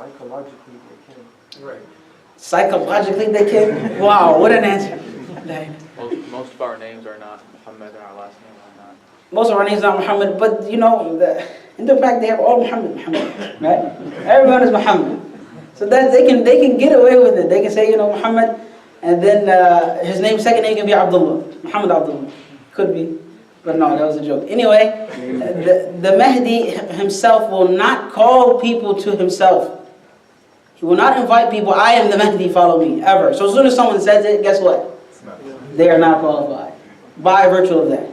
psychologically they can. Right. Psychologically they can? Wow, what an answer. Most of our names are not Muhammad, and our last name are not. Most of our names are Muhammad, but in the fact they have all Muhammad, right? Everyone is Muhammad. So that they can get away with it. They can say, Muhammad, and then his second name can be Abdullah. Muhammad Abdullah. Could be. But no, that was a joke. Anyway, the Mahdi himself will not call people to himself. He will not invite people, I am the Mahdi, follow me, ever. So as soon as someone says it, guess what? They are not qualified by virtue of that.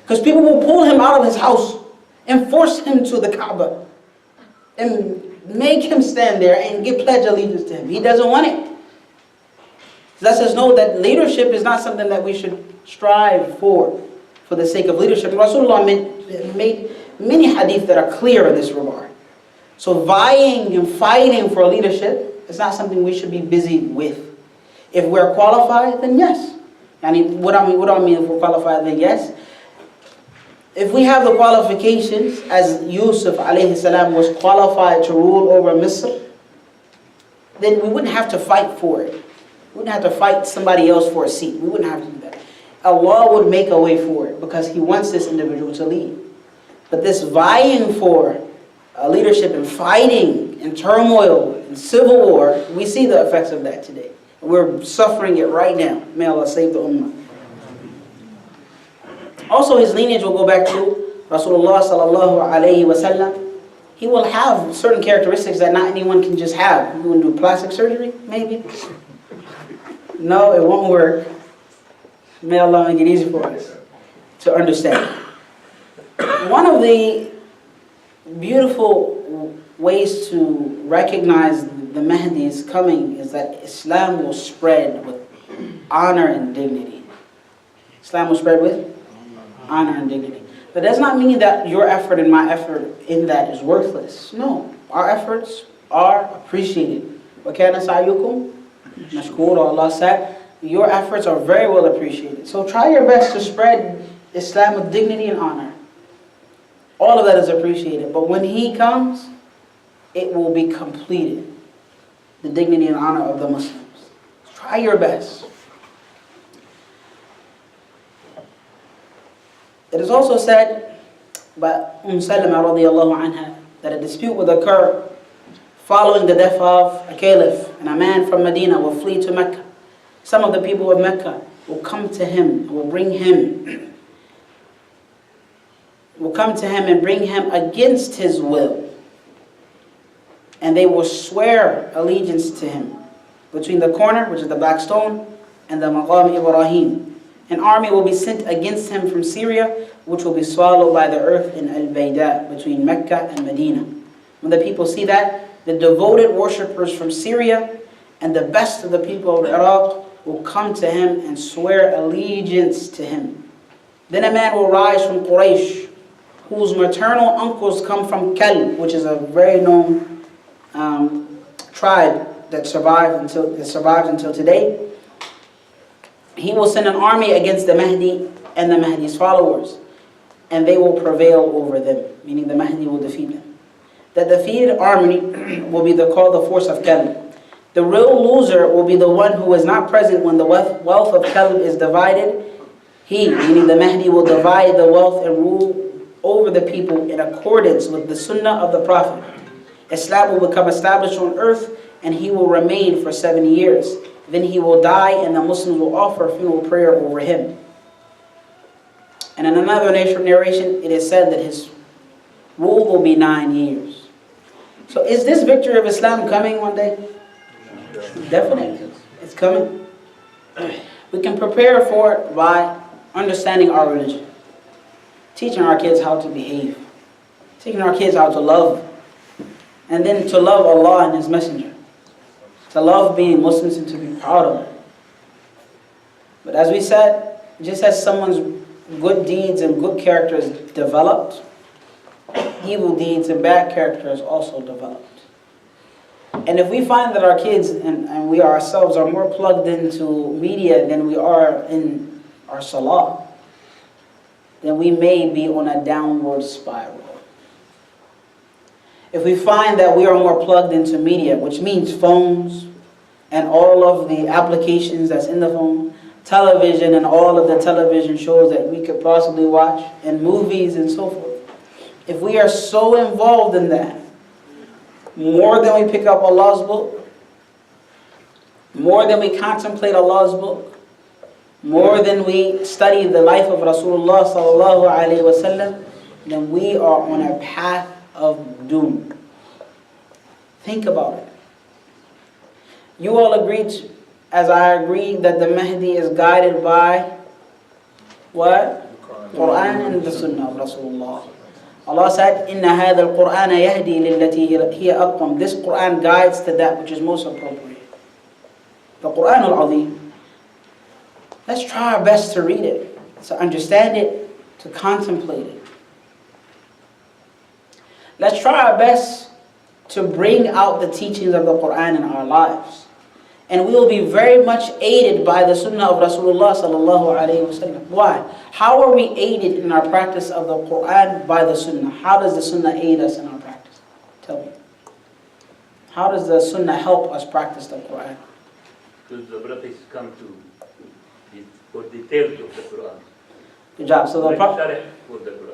Because people will pull him out of his house and force him to the Kaaba and make him stand there and pledge allegiance to him. He doesn't want it. Let us know that leadership is not something that we should strive for the sake of leadership. Rasulullah made many hadith that are clear in this regard. So vying and fighting for leadership is not something we should be busy with. If we're qualified, then yes. What do I mean if we're qualified, then yes? If we have the qualifications, as Yusuf alayhi salam was qualified to rule over Misr, then we wouldn't have to fight for it. We wouldn't have to fight somebody else for a seat. We wouldn't have to do that. Allah would make a way for it because He wants this individual to lead. But this vying for leadership and fighting and turmoil and civil war, we see the effects of that today. We're suffering it right now. May Allah save the ummah. Also, his lineage will go back to Rasulullah sallallahu alayhi wa sallam. He will have certain characteristics that not anyone can just have. You want to do plastic surgery? Maybe. No, it won't work. May Allah make it easy for us to understand. One of the beautiful ways to recognize the Mahdi's coming is that Islam will spread with honor and dignity. Islam will spread with honor and dignity. But that does not mean that your effort and my effort in that is worthless. No, our efforts are appreciated. وَكَانَ سَعْيُكُمْ مَشْكُورًا. Allah said, your efforts are very well appreciated. So try your best to spread Islam with dignity and honor. All of that is appreciated. But when He comes, it will be completed. The dignity and honor of the Muslims. Try your best. It is also said by Salama radiallahu anha that a dispute will occur following the death of a caliph, and a man from Medina will flee to Mecca. Some of the people of Mecca will come to him, will come to him and bring him against his will. And they will swear allegiance to him. Between the corner, which is the black stone, and the Maqam Ibrahim. An army will be sent against him from Syria, which will be swallowed by the earth in Al-Bayda, between Mecca and Medina. When the people see that, the devoted worshippers from Syria and the best of the people of Iraq will come to him and swear allegiance to him. Then a man will rise from Quraysh, whose maternal uncles come from Kalb, which is a very known tribe that survives until today. He will send an army against the Mahdi and the Mahdi's followers, and they will prevail over them, meaning the Mahdi will defeat them. The defeated army will be called the force of Kalb. The real loser will be the one who is not present when the wealth of Kalb is divided. He, meaning the Mahdi, will divide the wealth and rule over the people in accordance with the Sunnah of the Prophet. Islam will become established on earth, and he will remain for 70 years. Then he will die, and the Muslims will offer funeral prayer over him. And in another narration, it is said that his rule will be 9 years. So is this victory of Islam coming one day? Definitely. It's coming. We can prepare for it by understanding our religion. Teaching our kids how to behave. Teaching our kids how to love. And then to love Allah and His Messenger. To love being Muslims and to be proud of it. But as we said, just as someone's good deeds and good character is developed, evil deeds and bad character is also developed. And if we find that our kids and we ourselves are more plugged into media than we are in our salah, then we may be on a downward spiral. If we find that we are more plugged into media, which means phones and all of the applications that's in the phone, television and all of the television shows that we could possibly watch, and movies and so forth. If we are so involved in that, more than we pick up Allah's book, more than we contemplate Allah's book, more than we study the life of Rasulullah sallallahu alaihi wasallam, then we are on a path of doom. Think about it. You all agreed, as I agree, that the Mahdi is guided by what? Quran and the Sunnah of Rasulullah. Allah said, "Inna hadha al-Qur'ana yahdi lillati hiya aqwam." This Quran guides to that which is most appropriate. The Quran al-Azim. Let's try our best to read it, to understand it, to contemplate it. Let's try our best to bring out the teachings of the Quran in our lives. And we will be very much aided by the Sunnah of Rasulullah sallallahu alayhi wasallam. Why? How are we aided in our practice of the Quran? By the Sunnah. How does the Sunnah aid us in our practice? Tell me. How does the Sunnah help us practice the Quran? Because the prophets come to for details of the Quran. Good job. So the Prophet, for the Quran.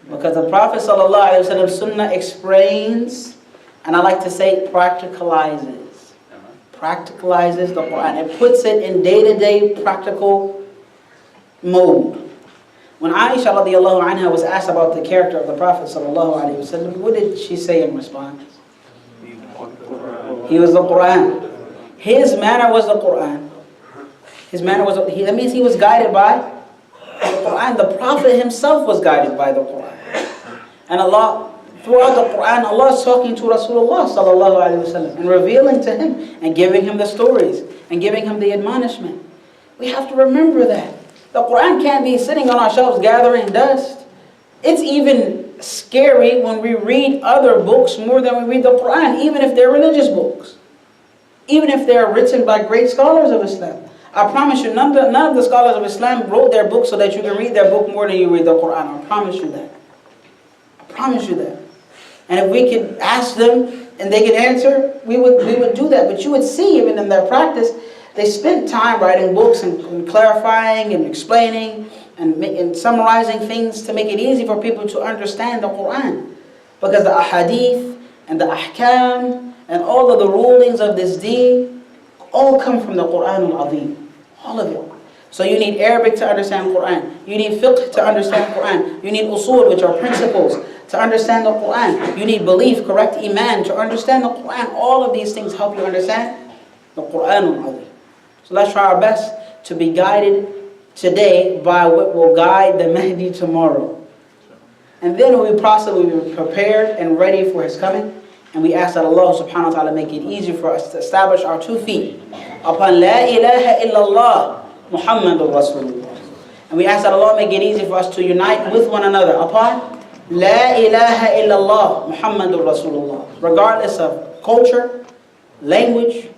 because the Prophet sallallahu alayhi wasallam Sunnah explains, and I like to say practicalizes. Practicalizes the Quran. It puts it in day-to-day practical mode. When Aisha radiallahu anha was asked about the character of the Prophet sallallahu alaihi wasallam, what did she say in response? He was the Quran. His manner was the Quran. His manner was, that means he was guided by the Quran. The Prophet himself was guided by the Quran. And Allah, throughout the Quran, Allah is talking to Rasulullah sallallahu alaihi wasallam and revealing to him and giving him the stories and giving him the admonishment. We have to remember that. The Quran can't be sitting on our shelves gathering dust. It's even scary when we read other books more than we read the Quran, even if they're religious books. Even if they're written by great scholars of Islam. I promise you, none of the scholars of Islam wrote their book so that you can read their book more than you read the Quran. I promise you that. I promise you that. And if we could ask them and they could answer, we would do that. But you would see, even in their practice, they spent time writing books and clarifying and explaining and summarizing things to make it easy for people to understand the Quran. Because the ahadith and the ahkam and all of the rulings of this deen all come from the Quran al-Azim. All of it. So you need Arabic to understand Quran. You need fiqh to understand Quran. You need usul, which are principles, to understand the Quran. You need belief, correct iman, to understand the Quran. All of these things help you understand the Quran al-Azim. So let's try our best to be guided today by what will guide the Mahdi tomorrow. And then we possibly be prepared and ready for his coming. And we ask that Allah subhanahu wa ta'ala make it easy for us to establish our 2 feet upon La ilaha illallah Muhammadur Rasulullah. And we ask that Allah make it easy for us to unite with one another upon La ilaha illallah Muhammadur Rasulullah. Regardless of culture, language,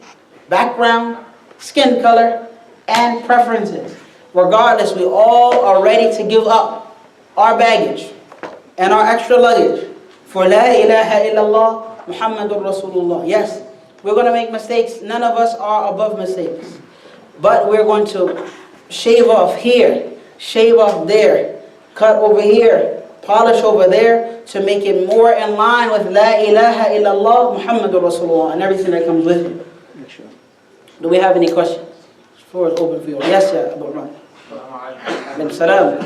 background, skin color, and preferences. Regardless, we all are ready to give up our baggage and our extra luggage for La ilaha illallah Muhammadur Rasulullah. Yes, we're going to make mistakes. None of us are above mistakes. But we're going to shave off here, shave off there, cut over here, polish over there to make it more in line with La ilaha illallah Muhammadur Rasulullah and everything that comes with it. Do we have any questions? The floor is open for you. Yes, yeah, Abu Rahman. Salam.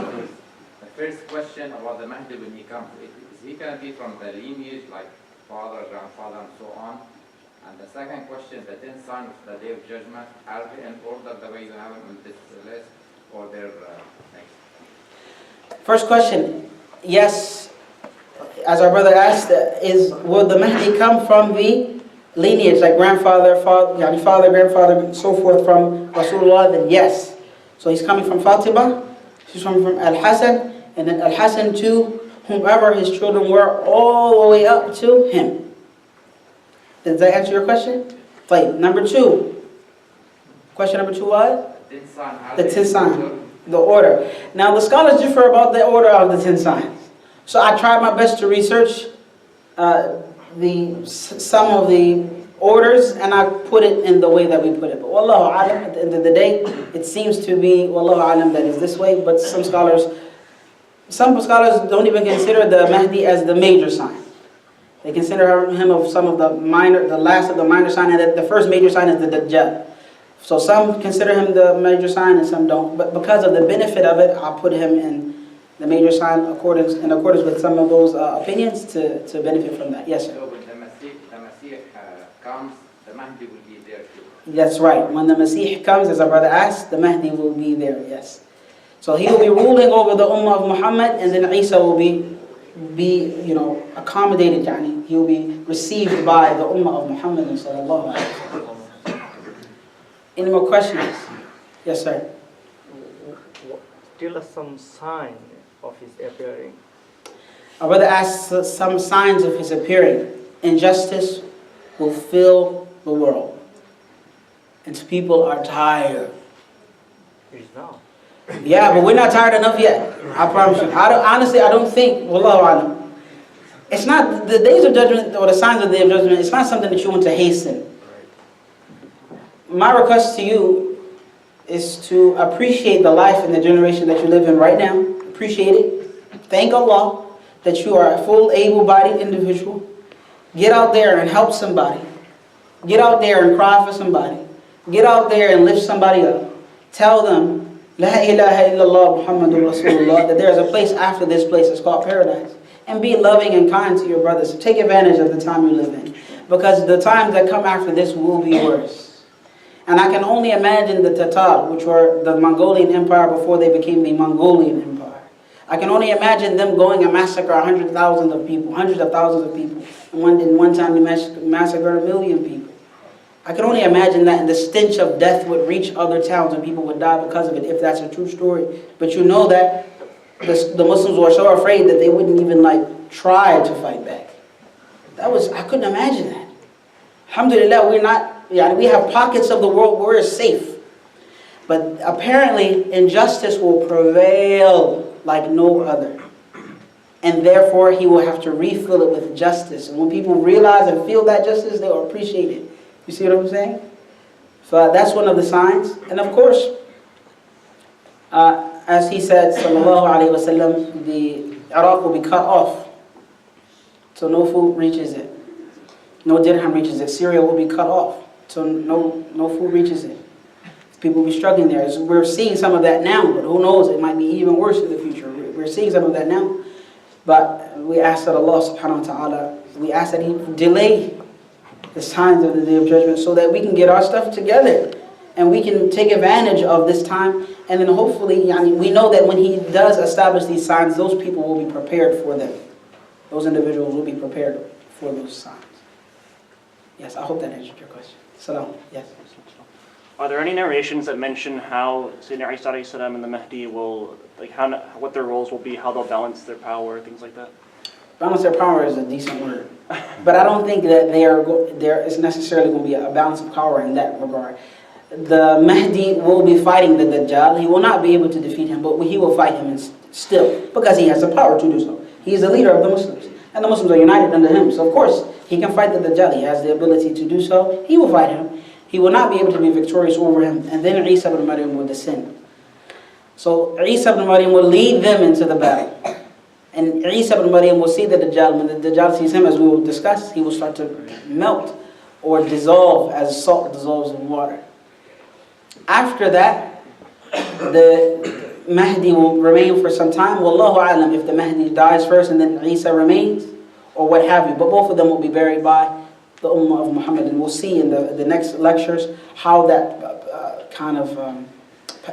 The first question about the Mahdi when he comes, is he going to be from the lineage like father, grandfather, and so on? And the second question, the 10 signs of the Day of Judgment, are they in order the way you have them on this list, or they're next? First question, yes, as our brother asked, will the Mahdi come from the lineage, like grandfather, father, grandfather, and so forth from Rasulullah? Then yes. So he's coming from Fatima, he's coming from Al-Hassan, and then Al-Hassan to whomever his children were, all the way up to him. Does that answer your question? Fine. Number 2. Question number 2 what? The 10 signs. The order. Now the scholars differ about the order of the 10 signs. So I tried my best to research some of the orders, and I put it in the way that we put it. But wallahu alam, at the end of the day, it seems to be wallahu alam that is this way. But some scholars don't even consider the Mahdi as the major sign. They consider him of some of the last of the minor sign, and that the first major sign is the Dajjal. So some consider him the major sign and some don't. But because of the benefit of it, I put him in the major sign in accordance with some of those opinions to benefit from that. Yes, sir. So when the Masih comes, the Mahdi will be there too. That's right. When the Masih comes, as our brother asked, the Mahdi will be there, yes. So he will be ruling over the Ummah of Muhammad, and then Isa will be accommodated, he will be received by the Ummah of Muhammad sallallahu alaihi wasallam. Any more questions? Yes, sir. Tell us some sign of his appearing. Our brother asked some signs of his appearing. Injustice will fill the world. And people are tired. It is now. Yeah, but we're not tired enough yet. I promise you. Honestly, I don't think, wallahu alam. It's not, the days of judgment, or the signs of the day of judgment, it's not something that you want to hasten. My request to you is to appreciate the life and the generation that you live in right now. Appreciate it. Thank Allah that you are a full, able-bodied individual. Get out there and help somebody. Get out there and cry for somebody. Get out there and lift somebody up. Tell them, La ilaha illallah Muhammadur Rasulullah, that there is a place after this place. It's called paradise. And be loving and kind to your brothers. Take advantage of the time you live in. Because the times that come after this will be worse. And I can only imagine the Tatar, which were the Mongolian Empire before they became the Mongolian Empire. I can only imagine them going and massacre hundreds of thousands of people. And one time they massacred 1 million people. I can only imagine that, and the stench of death would reach other towns and people would die because of it, if that's a true story. But you know that the Muslims were so afraid that they wouldn't even like try to fight back. I couldn't imagine that. Alhamdulillah, we have pockets of the world where we're safe. But apparently injustice will prevail like no other. And therefore he will have to refill it with justice. And when people realize and feel that justice, they will appreciate it. You see what I'm saying? So that's one of the signs. And of course, as he said, sallallahu alayhi wasallam, the Iraq will be cut off. So no food reaches it. No dirham reaches it. Syria will be cut off. So no food reaches it. People will be struggling there. We're seeing some of that now, but who knows, it might be even worse in the future. We're seeing some of that now. But we ask that Allah subhanahu wa ta'ala, we ask that He delay the signs of the Day of Judgment so that we can get our stuff together and we can take advantage of this time. And then hopefully, we know that when He does establish these signs, those people will be prepared for them. Those individuals will be prepared for those signs. Yes, I hope that answered your question. Salam. Yes. Are there any narrations that mention how Sayyidina Isa alayhi salam and the Mahdi will, like what their roles will be, how they'll balance their power, things like that? Balance their power is a decent word. But I don't think that there is necessarily going to be a balance of power in that regard. The Mahdi will be fighting the Dajjal. He will not be able to defeat him, but he will fight him still because he has the power to do so. He is the leader of the Muslims. And the Muslims are united under him. So of course, he can fight the Dajjal. He has the ability to do so. He will fight him. He will not be able to be victorious over him. And then Isa ibn Maryam will descend. So Isa ibn Maryam will lead them into the battle. And Isa ibn Maryam will see the Dajjal. When the Dajjal sees him, as we will discuss, he will start to melt or dissolve as salt dissolves in water. After that, the Mahdi will remain for some time. Wallahu a'lam if the Mahdi dies first and then Isa remains, or what have you. But both of them will be buried by the Ummah of Muhammad. And we'll see in the next lectures how that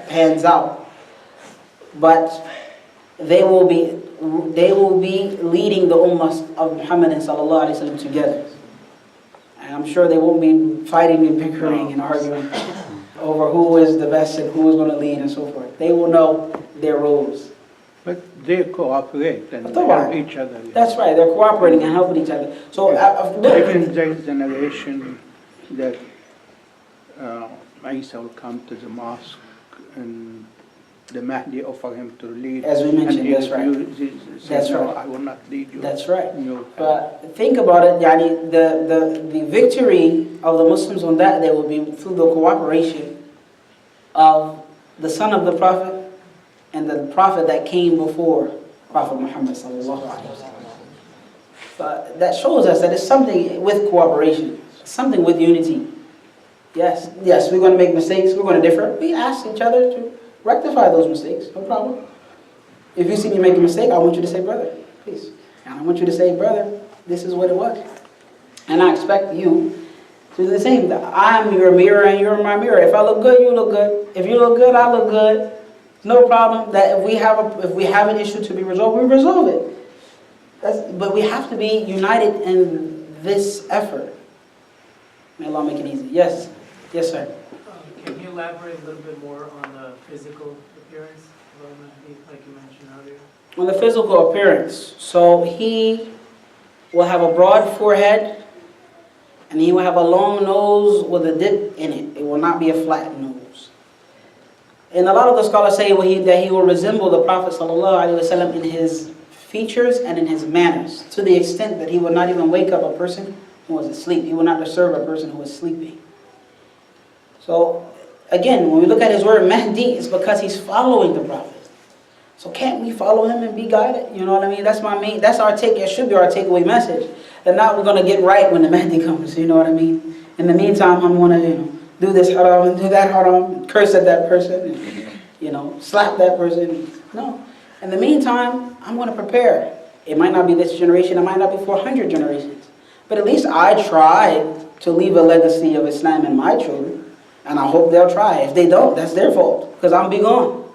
pans out. But they will be leading the Ummah of Muhammad sallallahu alaihi wasallam together. And I'm sure they won't be fighting and bickering and arguing over who is the best and who is going to lead and so forth. They will know their roles. But they cooperate and help each other. That's right, they're cooperating and helping each other. So, even there is a narration that Isa will come to the mosque and the Mahdi offer him to lead. As we mentioned, that's right. That's right. I will not lead you. That's right. But think about it, the victory of the Muslims on that day will be through the cooperation of the son of the Prophet and the Prophet that came before Prophet Muhammad sallallahu alaihi wasallam. But that shows us that it's something with cooperation, something with unity. Yes, we're going to make mistakes, we're going to differ. We ask each other to rectify those mistakes, no problem. If you see me make a mistake, I want you to say, brother, please. And I want you to say, brother, this is what it was. And I expect you to do the same. I'm your mirror and you're my mirror. If I look good, you look good. If you look good, I look good. No problem that if we have an issue to be resolved, we resolve it. But we have to be united in this effort. May Allah make it easy. Yes. Yes, sir. Can you elaborate a little bit more on the physical appearance of Al-Mahdi, like you mentioned earlier? On the physical appearance, so he will have a broad forehead and he will have a long nose with a dip in it. It will not be a flat nose. And a lot of the scholars say that he will resemble the Prophet ﷺ in his features and in his manners, to the extent that he will not even wake up a person who was asleep. He will not disturb a person who was sleeping. So, again, when we look at his word Mahdi, it's because he's following the Prophet. So can't we follow him and be guided? You know what I mean? That's our take. It should be our takeaway message. And now we're going to get right when the Mahdi comes. You know what I mean? In the meantime, I'm going to, do this haram and do that haram, and curse at that person, and, slap that person. No. In the meantime, I'm going to prepare. It might not be this generation. It might not be 400 generations. But at least I tried to leave a legacy of Islam in my children. And I hope they'll try. If they don't, that's their fault. Because I'm be gone.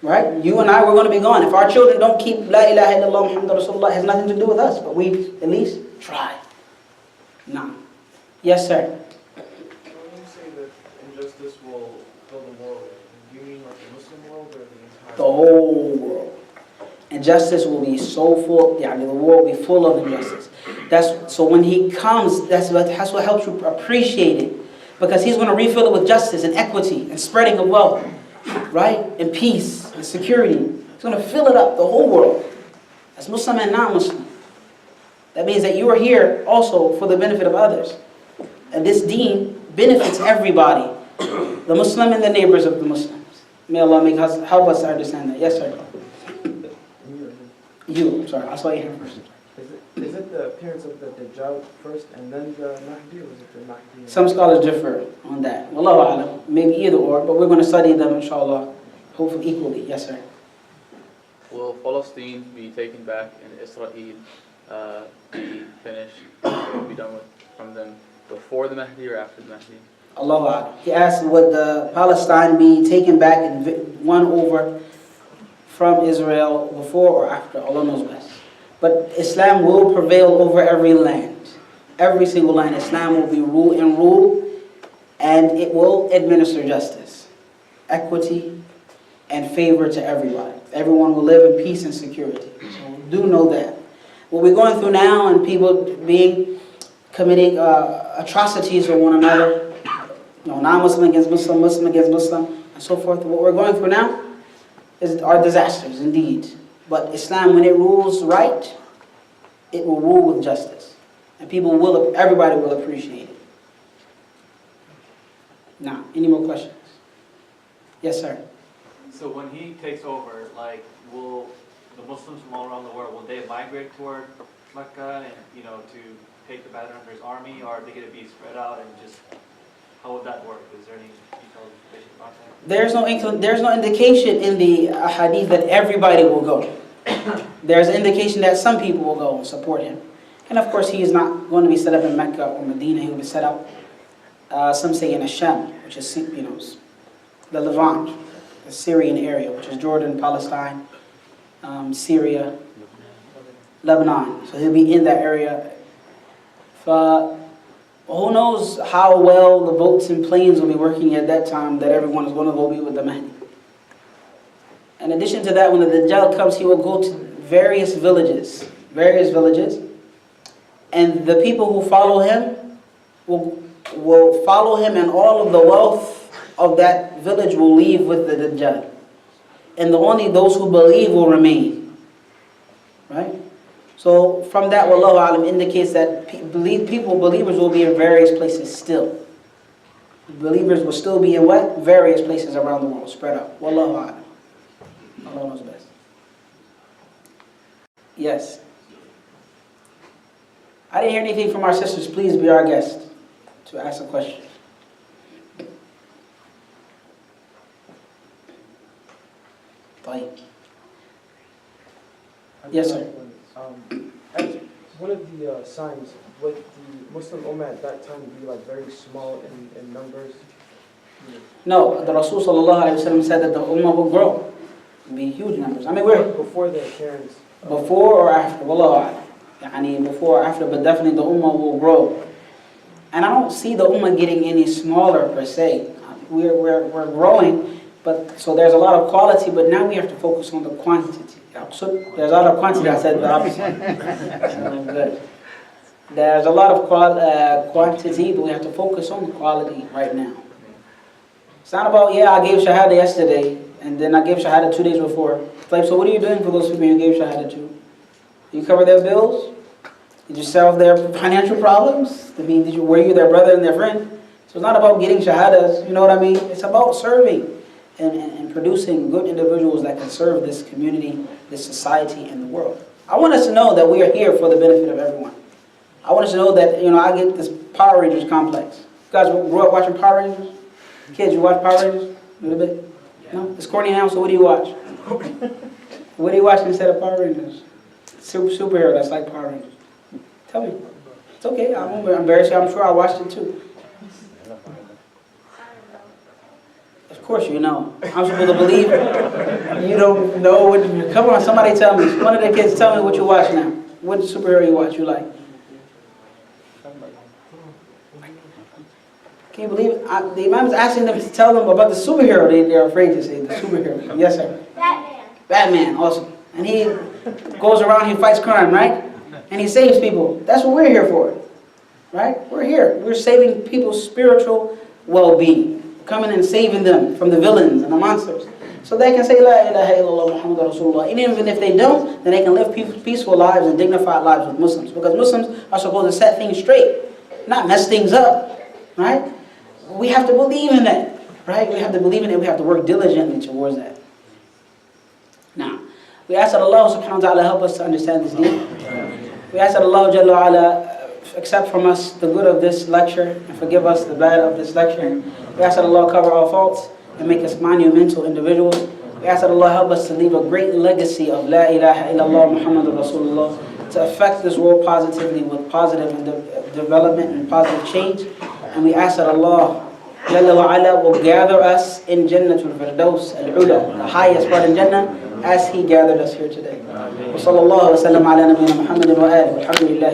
Right? You and I, we're going to be gone. If our children don't keep La ilaha illallah Muhammad Rasulullah, it has nothing to do with us. But we at least try. No. Yes, sir. When you say that injustice will fill the world, do you mean like the Muslim world or the entire The whole world. And justice will be so full, the world will be full of injustice. So when he comes, that's what helps you appreciate it. Because he's going to refill it with justice and equity and spreading of wealth, right? And peace and security. He's going to fill it up, the whole world. That's Muslim and non-Muslim. That means that you are here also for the benefit of others. And this deen benefits everybody. The Muslim and the neighbors of the Muslims. May Allah help us to understand that. Yes, sir. You, I'm sorry, I saw you here first. Is it the appearance of the Dajjal first and then the Mahdi, or is it the Mahdi? Some scholars differ on that. Wallahu a'lam. Maybe either or, but we're going to study them, inshallah, hopefully equally. Yes, sir. Will Palestine be taken back and Israel be finished, or be done with from them before the Mahdi or after the Mahdi? Allahu a'lam. He asked, would Palestine be taken back and won over from Israel before or after? Allah knows best. But Islam will prevail over every land. Every single land. Islam will be rule, and it will administer justice, equity, and favor to everybody. Everyone will live in peace and security. So do know that. What we're going through now, and people committing atrocities with one another, non-Muslim against Muslim, Muslim against Muslim, and so forth. What we're going through now are disasters, indeed. But Islam, when it rules right, it will rule with justice. And everybody will appreciate it. Now, any more questions? Yes, sir. So when he takes over, will the Muslims from all around the world, will they migrate toward Mecca and, to take the battle under his army, or are they going to be spread out and just, how would that work? Is there any detailed information about that? There's no indication in the hadith that everybody will go. There's an indication that some people will go and support him. And of course, he is not going to be set up in Mecca or Medina. He will be set up, some say, in Asham, which is, the Levant, the Syrian area, which is Jordan, Palestine, Syria, Lebanon. So he'll be in that area. Who knows how well the boats and planes will be working at that time, that everyone is going to go be with the Mahdi. In addition to that, when the Dajjal comes, he will go to various villages, and the people who follow him will follow him, and all of the wealth of that village will leave with the Dajjal. And only those who believe will remain. Right? So from that, Wallahu Alam indicates that believers will be in various places still. Believers will still be in what? Various places around the world, spread out. Wallahu Alam. Allah knows best. Yes. I didn't hear anything from our sisters. Please be our guest to ask a question. Yes, sir. One of the signs, would the Muslim Ummah at that time be very small in numbers? No, the Rasul sallallahu alayhi wa sallam said that the Ummah will grow. Be huge numbers. I mean, we're before the appearance. Before or after? Wallahu a'lam. Before or after, but definitely the Ummah will grow. And I don't see the Ummah getting any smaller per se. We're growing, but so there's a lot of quality, but now we have to focus on the quantity. So there's a lot of quantity. I said the opposite. Good. There's a lot of quantity, but we have to focus on the quality right now. It's not about, I gave Shahada yesterday, and then I gave Shahada 2 days before. It's like, so what are you doing for those people you gave Shahada to? You cover their bills? Did you solve their financial problems? Were you their brother and their friend? So it's not about getting Shahadas, you know what I mean? It's about serving and producing good individuals that can serve this community, this society, and the world. I want us to know that we are here for the benefit of everyone. I want us to know that, I get this Power Rangers complex. You guys grew up watching Power Rangers? Kids, you watch Power Rangers? A little bit? No? It's corny now, so what do you watch? What do you watch instead of Power Rangers? Superhero that's like Power Rangers. Tell me. It's okay, I'm embarrassed. I'm sure I watched it too. Of course you know. I'm supposed to believe you don't know what. Come on, somebody tell me. One of the kids tell me what you watch now. What superhero you watch you like? Can you believe it? The Imam is asking them to tell them about the superhero they're afraid to say. The superhero. Yes, sir. Batman. Batman, awesome. and he goes around, he fights crime, right? And he saves people. That's what we're here for, right? We're here. We're saving people's spiritual well-being, coming and saving them from the villains and the monsters. So they can say, La ilaha illallah Muhammad Rasulullah. And even if they don't, then they can live peaceful lives and dignified lives with Muslims. Because Muslims are supposed to set things straight, not mess things up, right? We have to believe in that, right? We have to believe in it. We have to work diligently towards that. Now, we ask that Allah subhanahu wa ta'ala help us to understand this deen. We ask that Allah Jalla wa ala accept from us the good of this lecture and forgive us the bad of this lecture. We ask that Allah cover our faults and make us monumental individuals. We ask that Allah help us to leave a great legacy of La ilaha illallah Muhammadur Rasulullah, to affect this world positively with positive development and positive change. And we ask that Allah Jalla wa ala will gather us in Jannatul Firdaus al-Ula, the highest part in Jannah, as He gathered us here today. Wa sallallahu wa sallam ala nabiyyina Muhammadin wa alihi. Alhamdulillah.